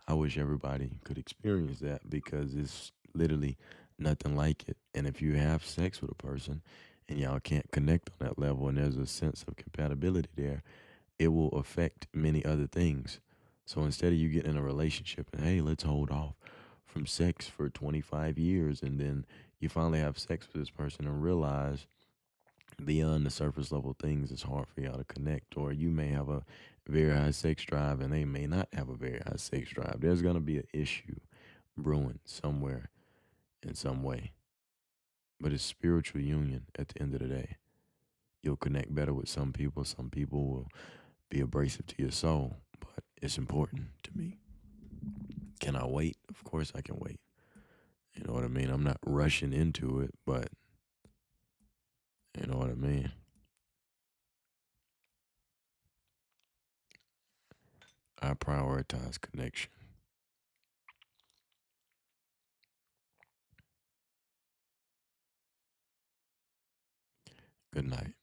I wish everybody could experience that because it's literally nothing like it. And if you have sex with a person and y'all can't connect on that level and there's a sense of compatibility there, it will affect many other things. So instead of you getting in a relationship and hey, let's hold off from sex for 25 years and then you finally have sex with this person and realize beyond the surface level things it's hard for y'all to connect, or you may have a very high sex drive and they may not have a very high sex drive. There's going to be an issue brewing somewhere in some way, but it's spiritual union at the end of the day. You'll connect better with some people will be abrasive to your soul, but it's important to me. Can I wait? Of course I can wait. You know what I mean? I'm not rushing into it, but you know what I mean? I prioritize connection. Good night.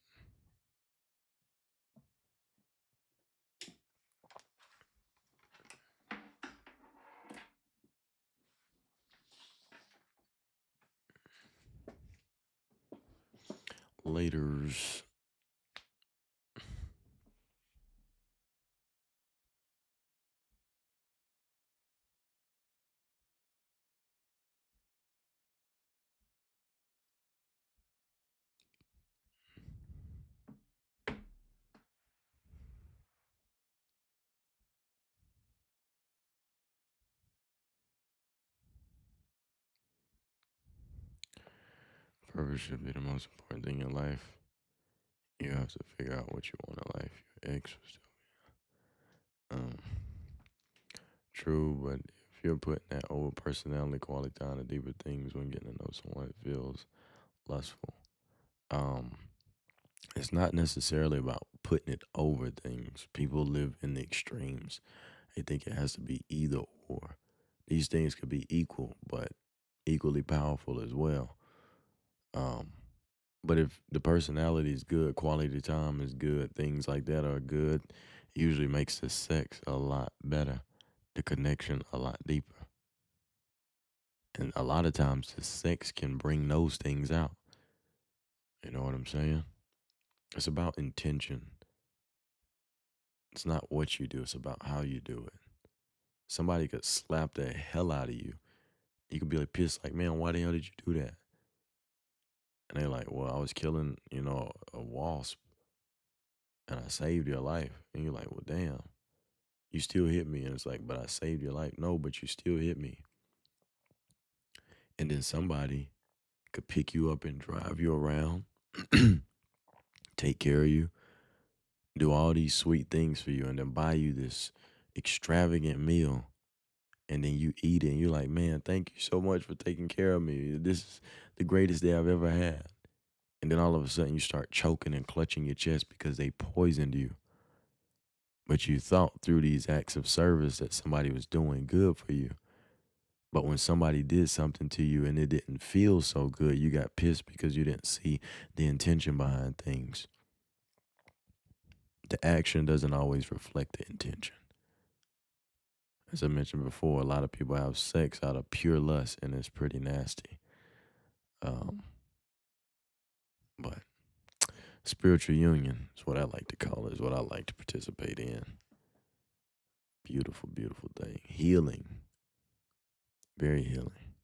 Laters. Purpose should be the most important thing in life. You have to figure out what you want in life. Your ex was um, true, but if you're putting that over personality quality down to deeper things when getting to know someone, it feels lustful. Um, it's not necessarily about putting it over things. People live in the extremes. They think it has to be either or. These things could be equal, but equally powerful as well. Um, but if the personality is good, quality time is good, things like that are good, it usually makes the sex a lot better, the connection a lot deeper. And a lot of times the sex can bring those things out. You know what I'm saying? It's about intention. It's not what you do, it's about how you do it. Somebody could slap the hell out of you. You could be like pissed, like, man, why the hell did you do that? And they're like, well, I was killing, a wasp and I saved your life. And you're like, well, damn, you still hit me. And it's like, but I saved your life. No, but you still hit me. And then somebody could pick you up and drive you around, take care of you, do all these sweet things for you, and then buy you this extravagant meal. And then you eat it and you're like, man, thank you so much for taking care of me. This is the greatest day I've ever had. And then all of a sudden you start choking and clutching your chest because they poisoned you. But you thought through these acts of service that somebody was doing good for you. But when somebody did something to you and it didn't feel so good, you got pissed because you didn't see the intention behind things. The action doesn't always reflect the intention. As I mentioned before, a lot of people have sex out of pure lust and it's pretty nasty. Um, but spiritual union is what I like to call it, is what I like to participate in. Beautiful, beautiful thing. Healing, very healing.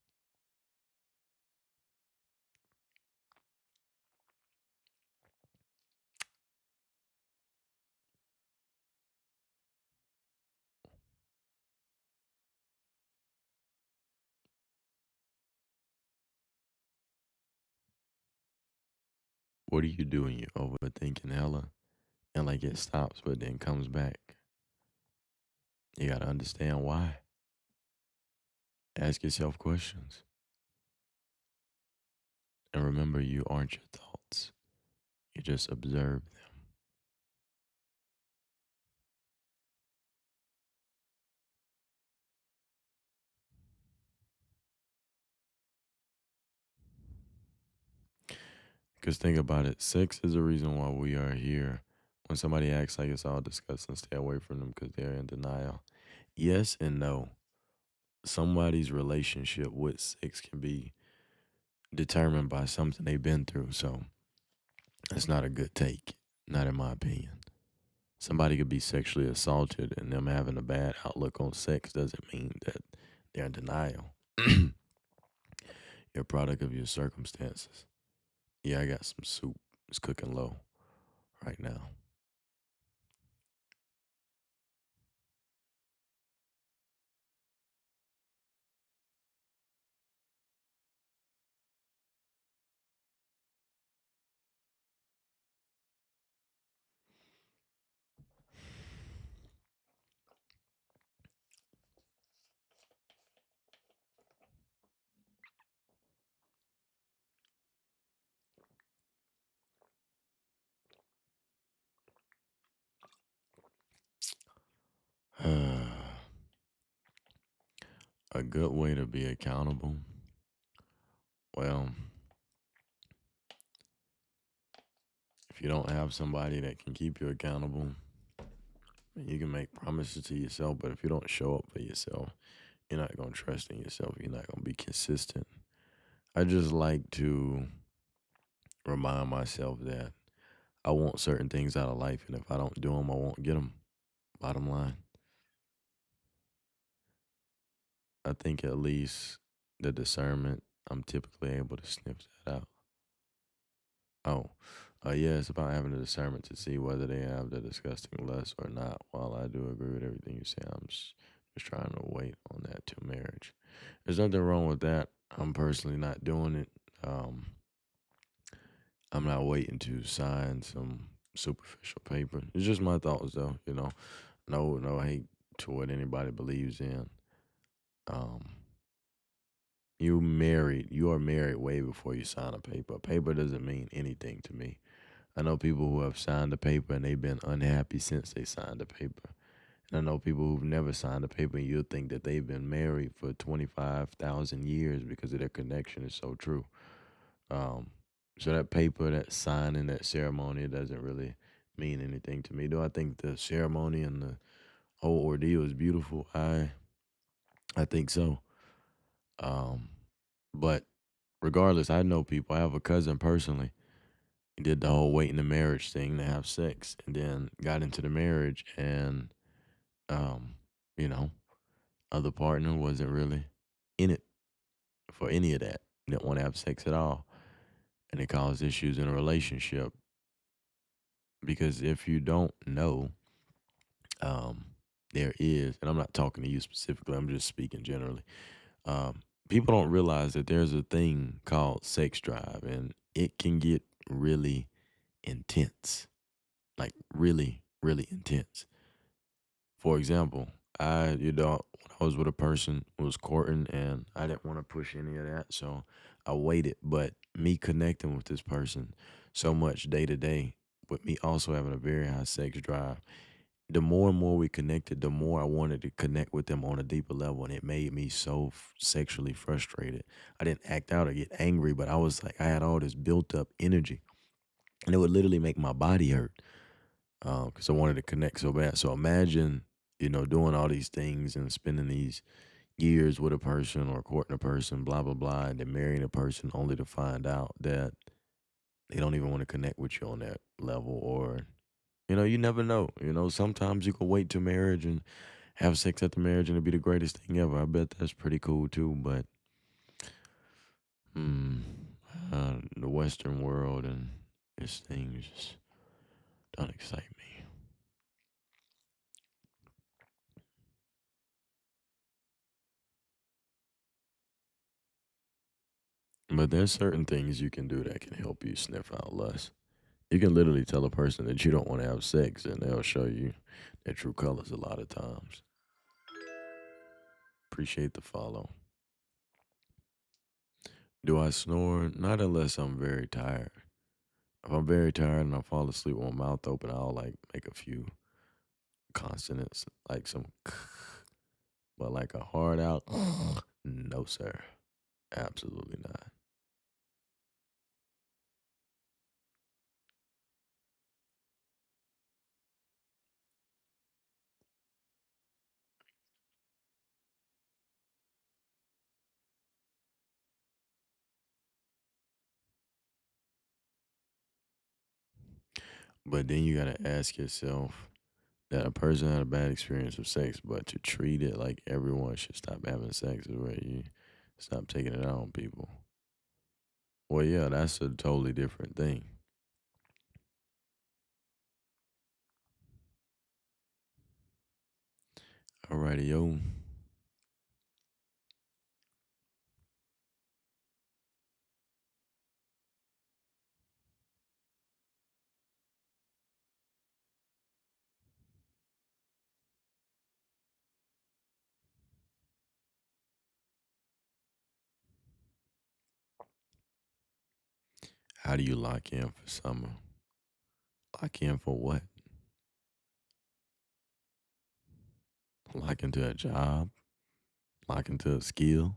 What do you do when you're overthinking hella and like it stops but then comes back? You gotta understand why. Ask yourself questions. And remember, you aren't your thoughts. You just observe them. Because think about it, sex is the reason why we are here. When somebody acts like it's all disgusting, stay away from them because they're in denial. Yes and no. somebody's relationship with sex can be determined by something they've been through. So it's not a good take, not in my opinion. Somebody could be sexually assaulted, and them having a bad outlook on sex doesn't mean that they're in denial. You're a product of your circumstances. Yeah, I got some soup. It's cooking low right now. A good way to be accountable. Well, if you don't have somebody that can keep you accountable, you can make promises to yourself, but if you don't show up for yourself, you're not going to trust in yourself. You're not going to be consistent. I just like to remind myself that I want certain things out of life, and if I don't do them, I won't get them. Bottom line, I think at least the discernment, I'm typically able to sniff that out. Oh, yeah, it's about having the discernment to see whether they have the disgusting lust or not. While I do agree with everything you say, just trying to wait on that till marriage. There's nothing wrong with that. I'm personally not doing it. Um, I'm not waiting to sign some superficial paper. It's just my thoughts, though. No hate to what anybody believes in. Um, you are married way before you sign a paper. Paper doesn't mean anything to me. I know people who have signed a paper and they've been unhappy since they signed the paper. And I know people who've never signed a paper and you'll think that they've been married for 25,000 years because of their connection is so true. Um, so that paper, that signing, that ceremony doesn't really mean anything to me. Do I think the ceremony and the whole ordeal is beautiful? I think so. Um, but regardless, I know people. I have a cousin personally. He did the whole waiting the marriage thing to have sex, and then got into the marriage, and um, you know, other partner wasn't really in it for any of that. Didn't want to have sex at all, and it caused issues in a relationship. Because if you don't know, um, there is, and I'm not talking to you specifically. I'm just speaking generally. Um, People don't realize that there's a thing called sex drive, and it can get really intense, like really, really intense. For example, when I was with a person who was courting and I didn't want to push any of that, so I waited. But me connecting with this person so much day to day, with me also having a very high sex drive, the more and more we connected, the more I wanted to connect with them on a deeper level, and it made me so sexually frustrated. I didn't act out or get angry, but I was like, I had all this built up energy, and it would literally make my body hurt because I wanted to connect so bad. So imagine, doing all these things and spending these years with a person or courting a person, blah blah blah, and then marrying a person only to find out that they don't even want to connect with you on that level, or you never know. Sometimes you can wait to marriage and have sex at the marriage and it'd be the greatest thing ever. I bet that's pretty cool too, but hmm, the Western world and its things just don't excite me. But there's certain things you can do that can help you sniff out lust. You can literally tell a person that you don't want to have sex, and they'll show you their true colors a lot of times. Appreciate the follow. Do I snore? Not unless I'm very tired. If I'm very tired and I fall asleep with my mouth open, I'll like make a few consonants, like some, but like a hard out, no sir, absolutely not. But then you gotta ask yourself that a person had a bad experience with sex, but to treat it like everyone should stop having sex is where you stop taking it out on people. Well, yeah, that's a totally different thing. Alrighty, yo. How do you lock in for summer? Lock in for what? Lock into a job? Lock into a skill?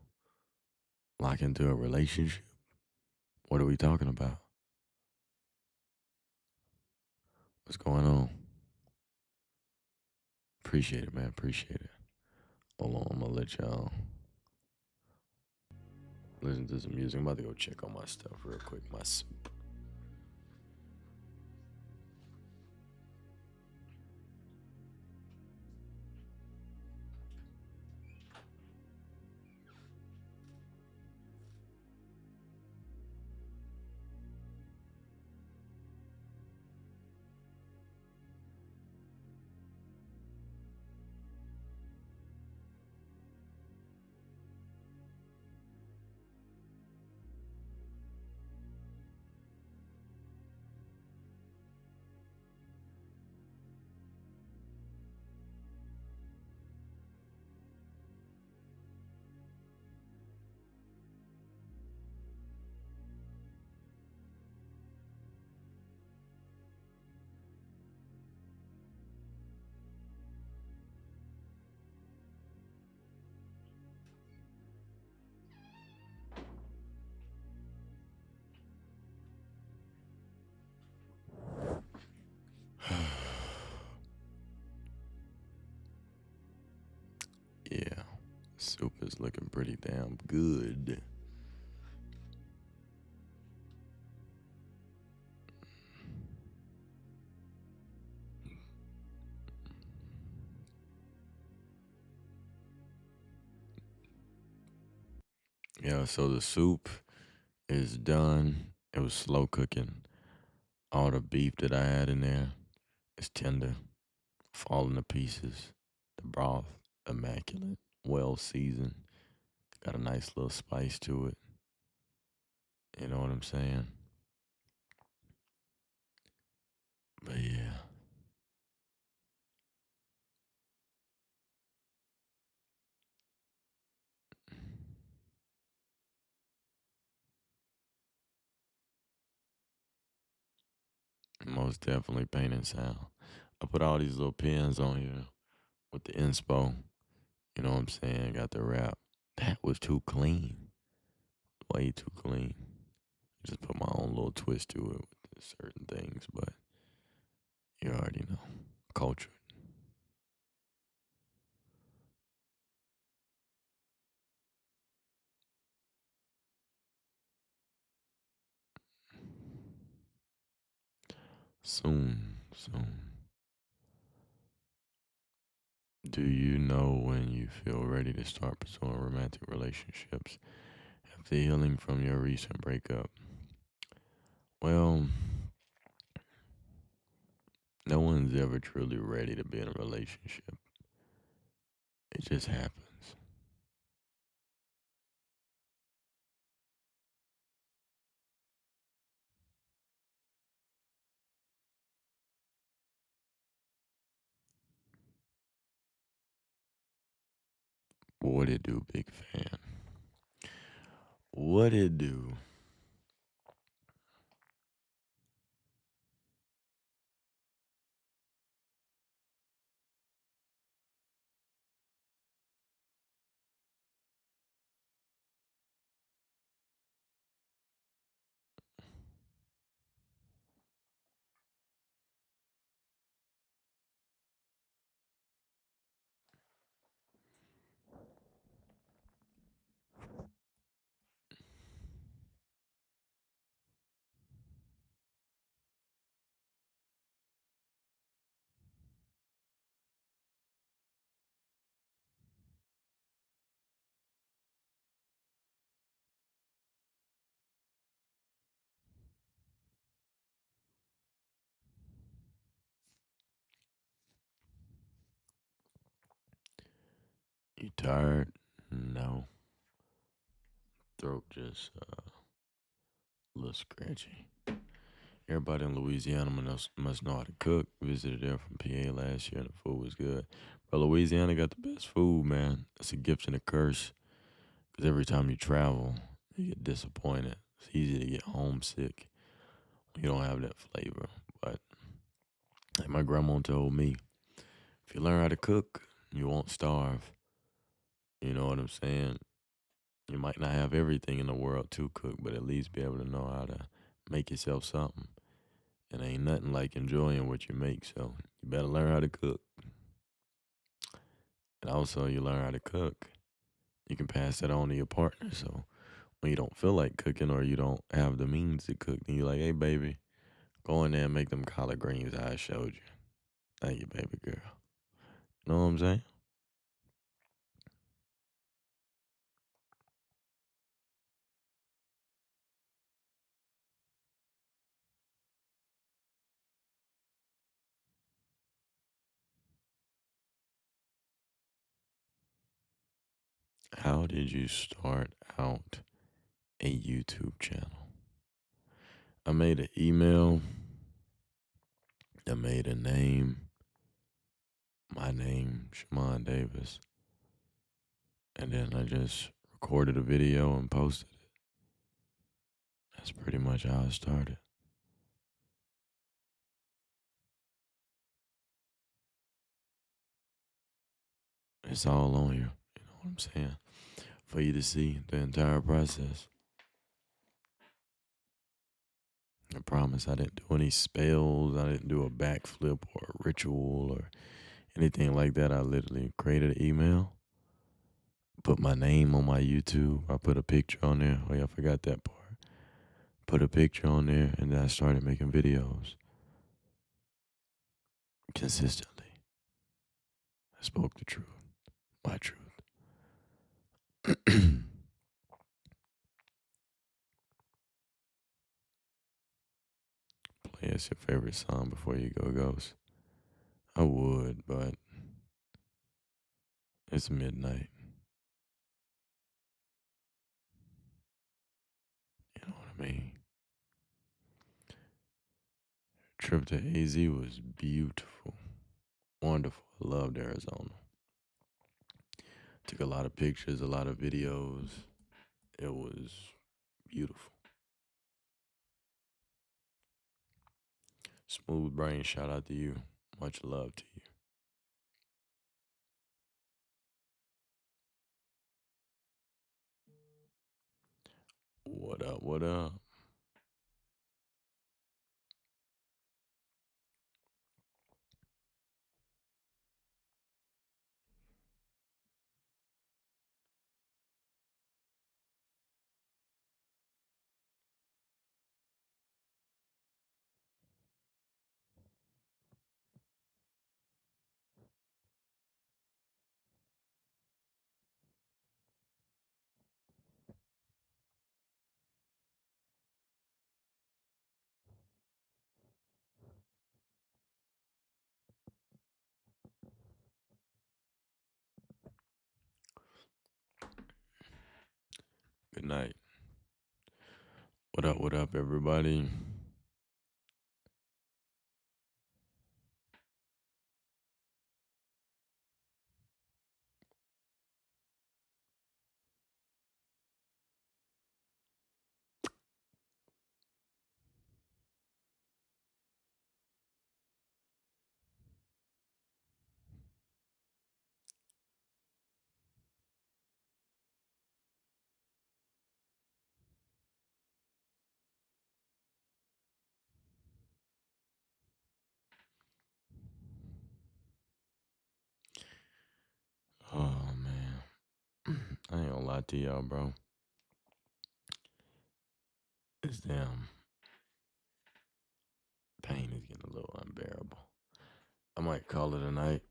Lock into a relationship? What are we talking about? What's going on? Appreciate it, man. Appreciate it. Hold on, I'm gonna let y'all listen to some music. I'm about to go check on my stuff real quick. My soup. Yeah, soup is looking pretty damn good. Yeah, so the soup is done. It was slow cooking. All the beef that I had in there is tender, falling to pieces. The broth, immaculate, well seasoned. Got a nice little spice to it. You know what I'm saying? But yeah, most definitely paint and sound. I put all these little pins on here with the inspo. You know what I'm saying? Got the wrap. That was too clean. Way too clean. Just put my own little twist to it with certain things, but you already know. Culture. Soon, soon. Do you know when you feel ready to start pursuing romantic relationships after healing from your recent breakup? Well, no one's ever truly ready to be in a relationship. It just happens. What it do, big fan? What it do? Tired? No. Throat just a little scratchy. Everybody in Louisiana must know how to cook. Visited there from PA last year and the food was good. But Louisiana got the best food, man. It's a gift and a curse. Because every time you travel, you get disappointed. It's easy to get homesick. You don't have that flavor. But like my grandma told me, if you learn how to cook, you won't starve. You know what I'm saying? You might not have everything in the world to cook, but at least be able to know how to make yourself something. And ain't nothing like enjoying what you make, so you better learn how to cook. And also, you learn how to cook. You can pass that on to your partner. So when you don't feel like cooking or you don't have the means to cook, then you're like, hey, baby, go in there and make them collard greens I showed you. Thank you, baby girl. You know what I'm saying? How did you start out a YouTube channel? I made an email. I made a name, my name, Shaman Davis, and then I just recorded a video and posted it. That's pretty much how I started. It's all on you. You know what I'm saying? For you to see the entire process. I promise I didn't do any spells. I didn't do a backflip or a ritual or anything like that. I literally created an email, put my name on my YouTube. I put a picture on there. Oh, yeah, I forgot that part. Put a picture on there, and then I started making videos consistently. I spoke the truth, my truth. Play us your favorite song before you go, Ghost. I would, but it's midnight. You know what I mean? Trip to AZ was beautiful, wonderful. I loved Arizona. Took a lot of pictures, a lot of videos. It was beautiful. Smooth brain, shout out to you. Much love to you. What up? What up? Good night. What up, everybody? Oh, man. I ain't gonna lie to y'all, bro. This damn pain is getting a little unbearable. I might call it a night.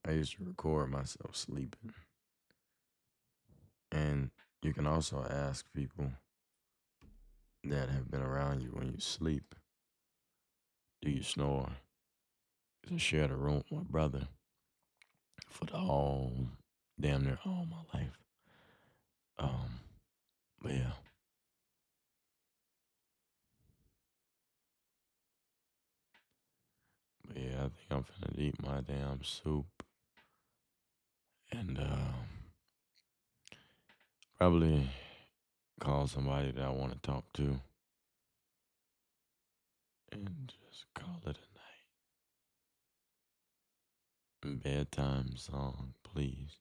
I used to record myself sleeping. And you can also ask people that have been around you when you sleep, do you snore? 'Cause I shared a room with my brother for the all, damn near all my life. Um, but yeah, I think I'm finna eat my damn soup and probably call somebody that I want to talk to and just call it a night. Bedtime song, please.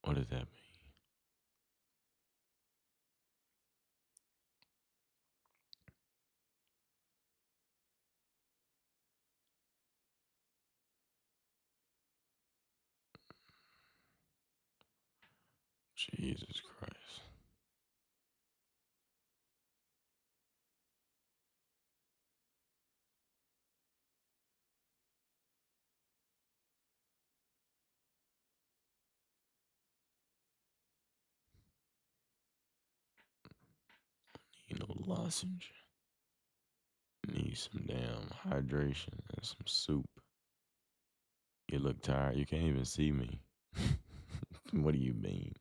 What does that mean? Jesus Christ. You know, lozenge. Need some damn hydration and some soup. You look tired. You can't even see me. What do you mean?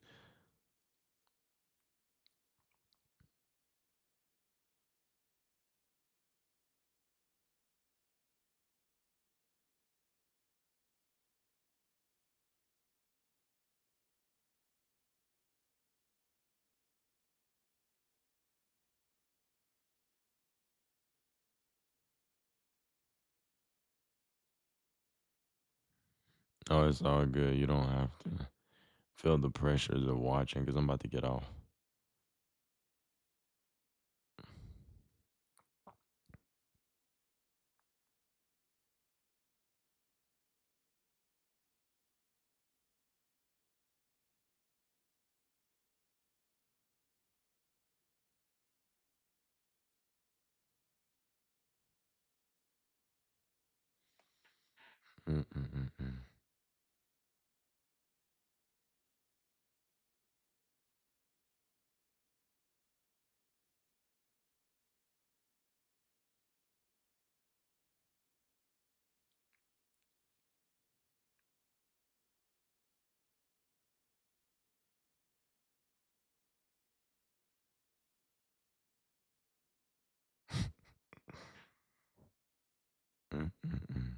Oh, it's all good. You don't have to feel the pressures of watching because I'm about to get off. Mm-mm-mm-mm. Mm-mm-mm.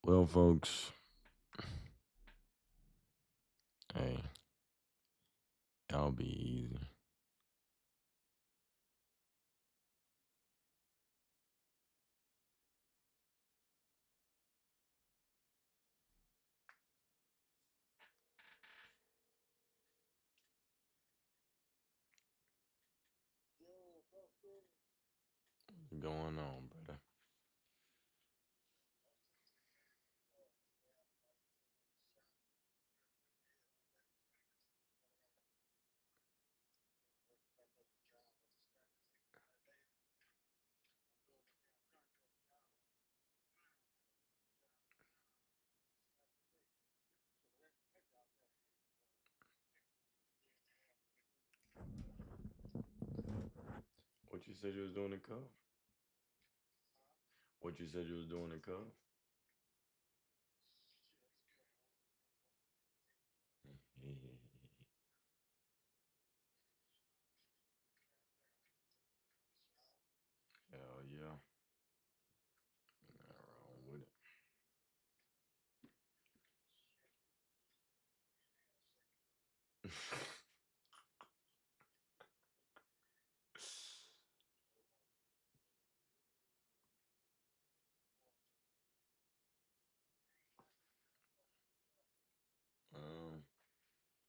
Well, folks, hey, y'all be easy. What's going on, brother? What you said you was doing in Cuff? What you said you was doing in Cuff? Hell yeah. Not wrong with it. um,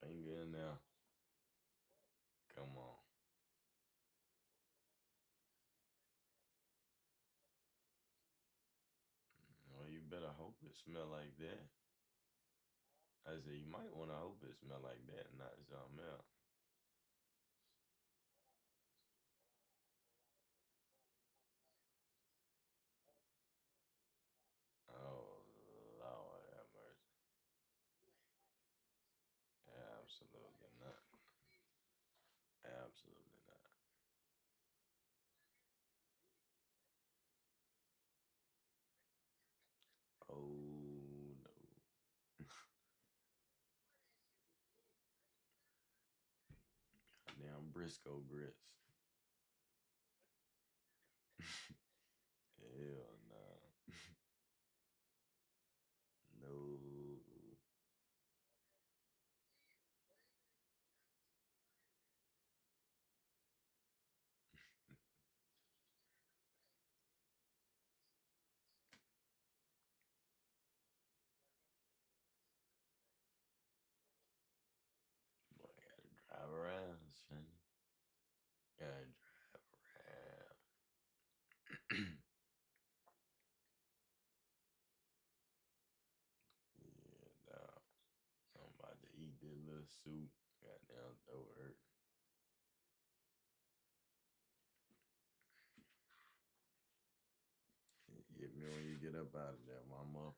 Finger in there. Come on. Well, you better hope it smell like that. I said you might want to hope it smell like that, and not something else. Oh Lord have mercy. Absolutely not. Absolutely not. Oh no. Damn Briscoe grits. Hell nah. No. Boy, gotta drive around, son. Gotta drive around. Yeah, nah. I'm about to eat this little soup. Goddamn throat hurt. Get me when you get up out of there. Mama up,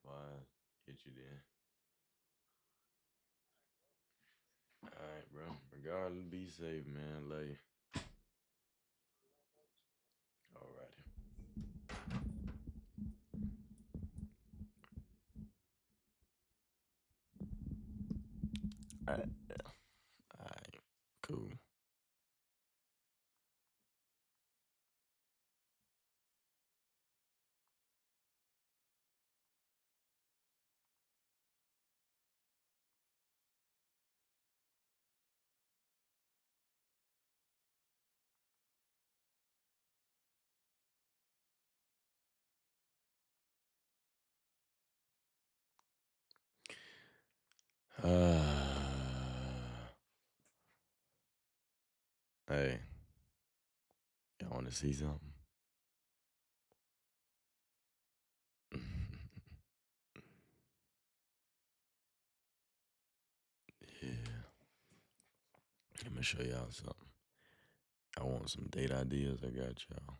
get you there. All right, bro. Regardless, be safe, man. Love you. All righty. All right. All right. Cool. Hey, y'all want to see something? Yeah. Let me show y'all something. I want some date ideas. I got y'all.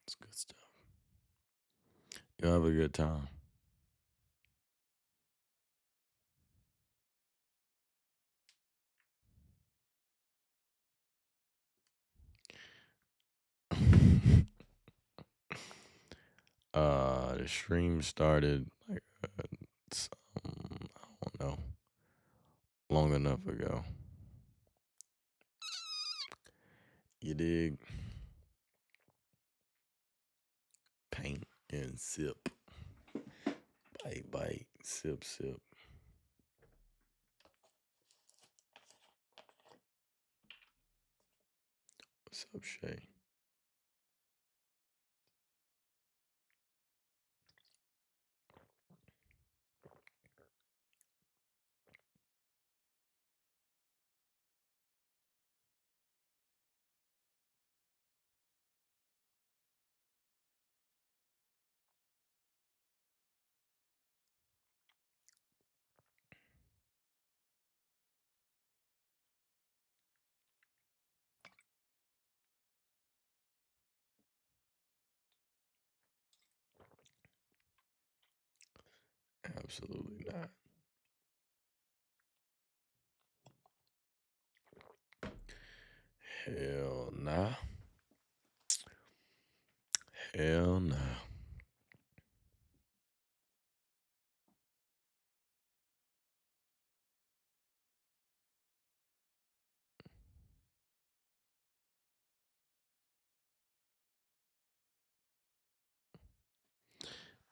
It's good stuff. Y'all have a good time. The stream started like I don't know, long enough ago. You dig? Paint and sip. Bite, bite, sip, sip. What's up, Shay? Absolutely not. Hell nah. Hell nah.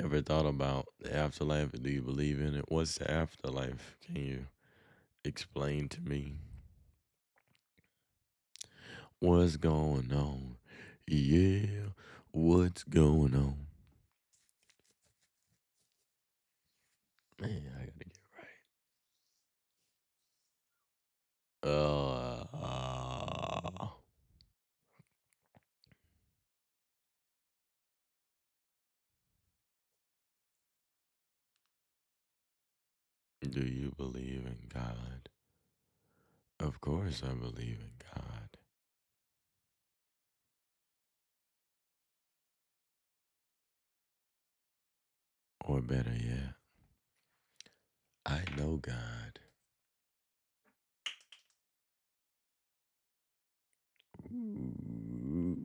Ever thought about the afterlife? Do you believe in it? What's the afterlife? Can you explain to me what's going on? Yeah, what's going on? Man, I gotta get right. Do you believe in God? Of course, I believe in God. Or better yet, I know God. Ooh.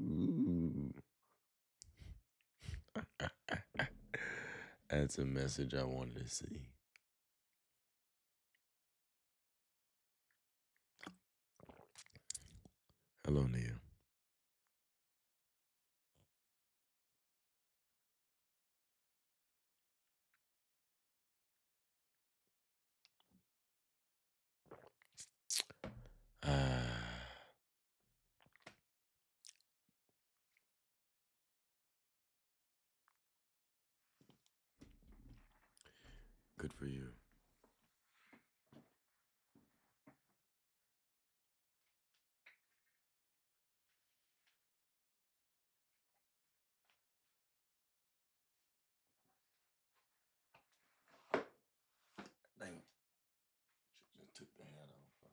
That's a message I wanted to see. Hello, Neil. Ah, good for you. Dang, just took the hat off.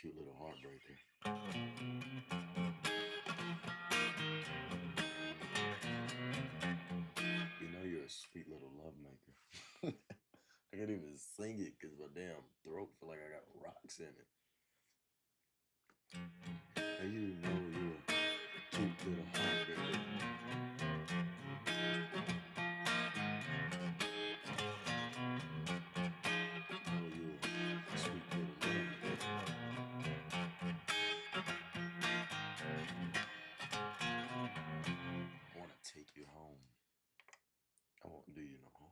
Cute little heartbreaker. You know you're a sweet little love maker. I can't even sing it because my damn throat feel like I got rocks in it. And you know you're a cute little heartbreaker. Know you're a sweet little love maker. I want to take you home. I won't do you no harm.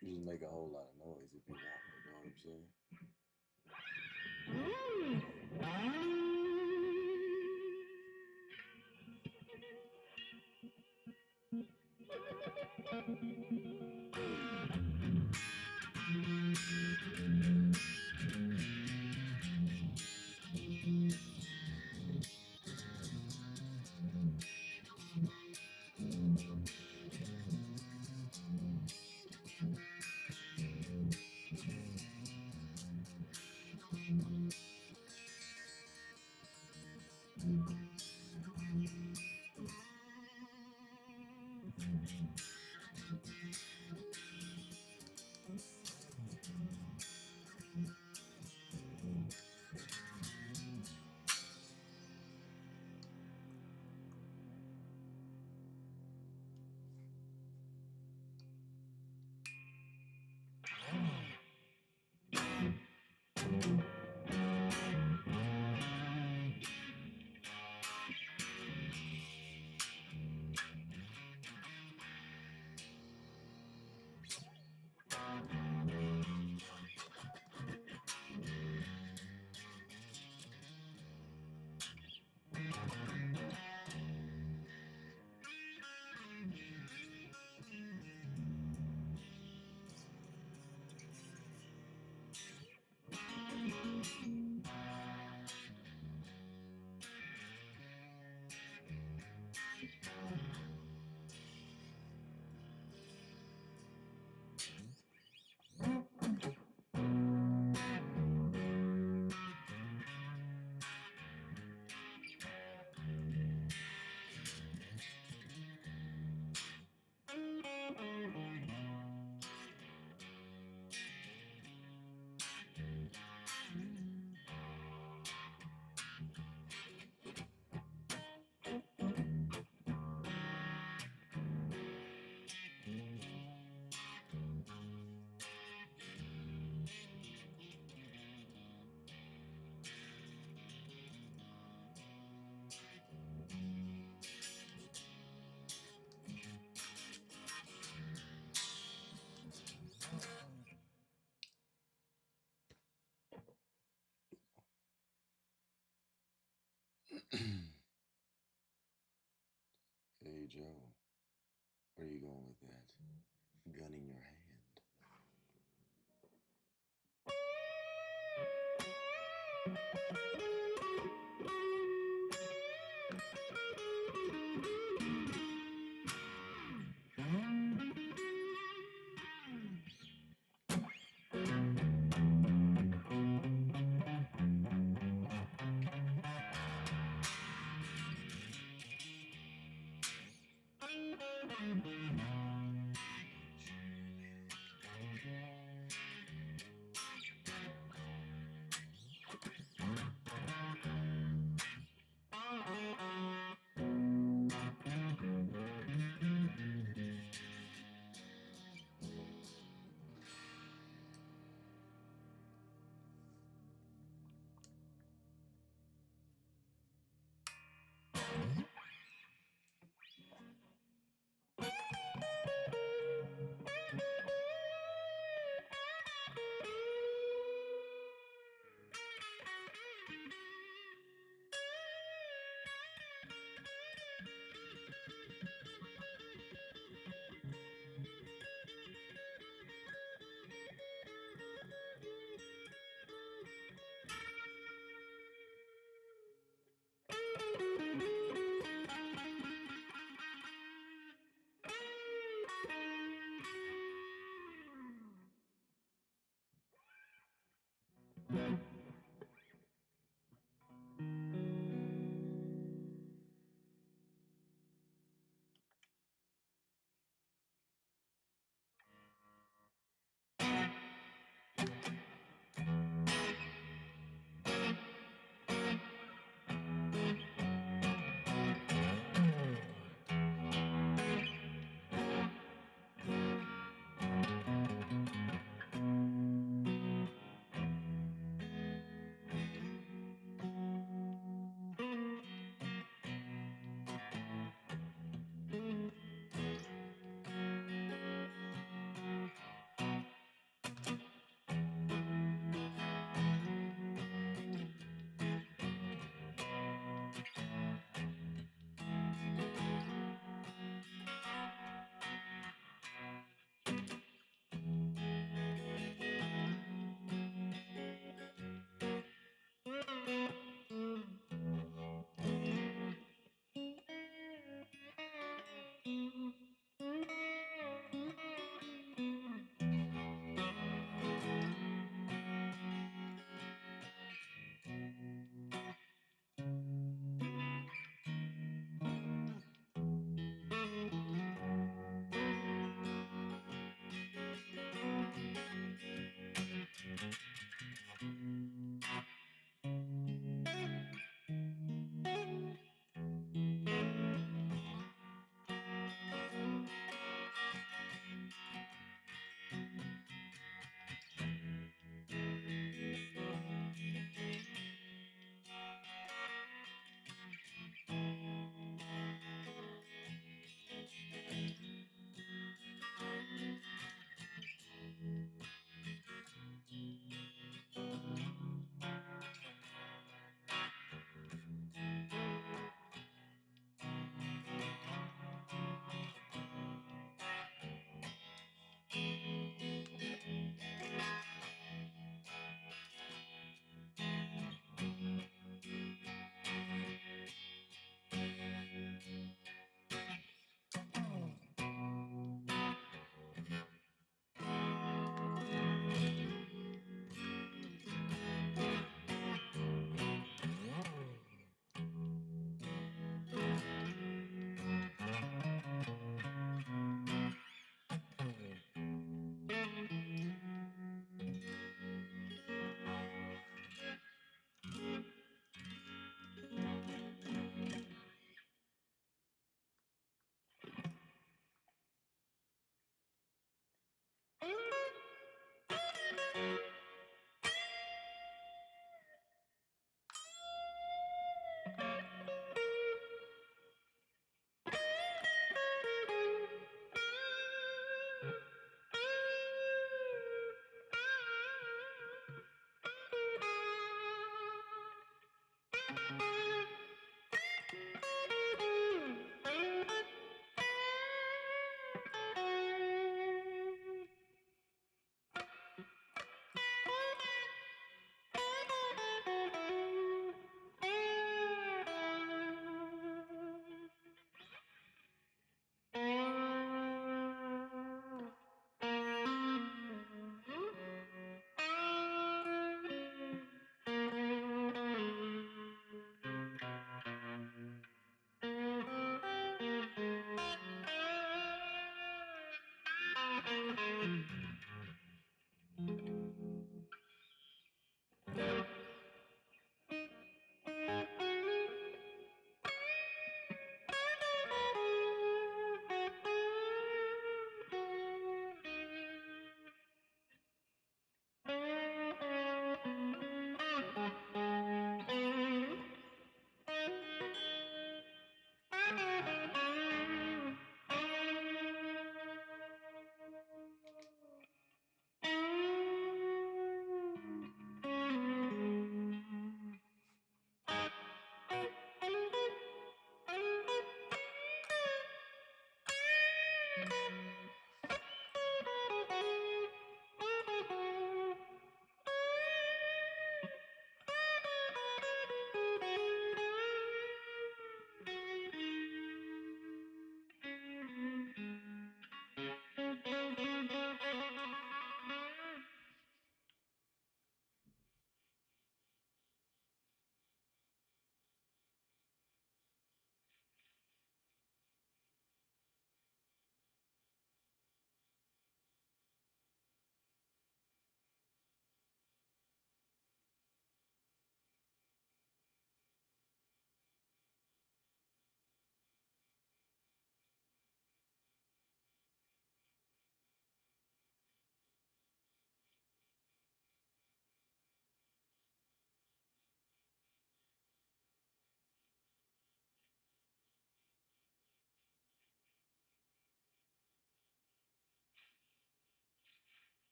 You just make a whole lot of noise if you want, you know what I'm saying? Hey Joe, where are you going with that gun in your hand?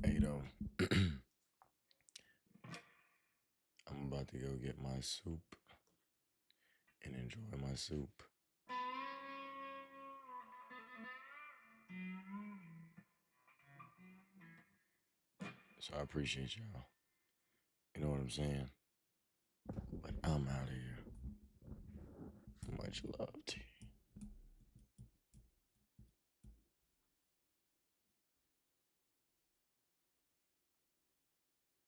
Hey, though, I'm about to go get my soup and enjoy my soup. So I appreciate y'all. You know what I'm saying? But I'm out of here. Much love to you.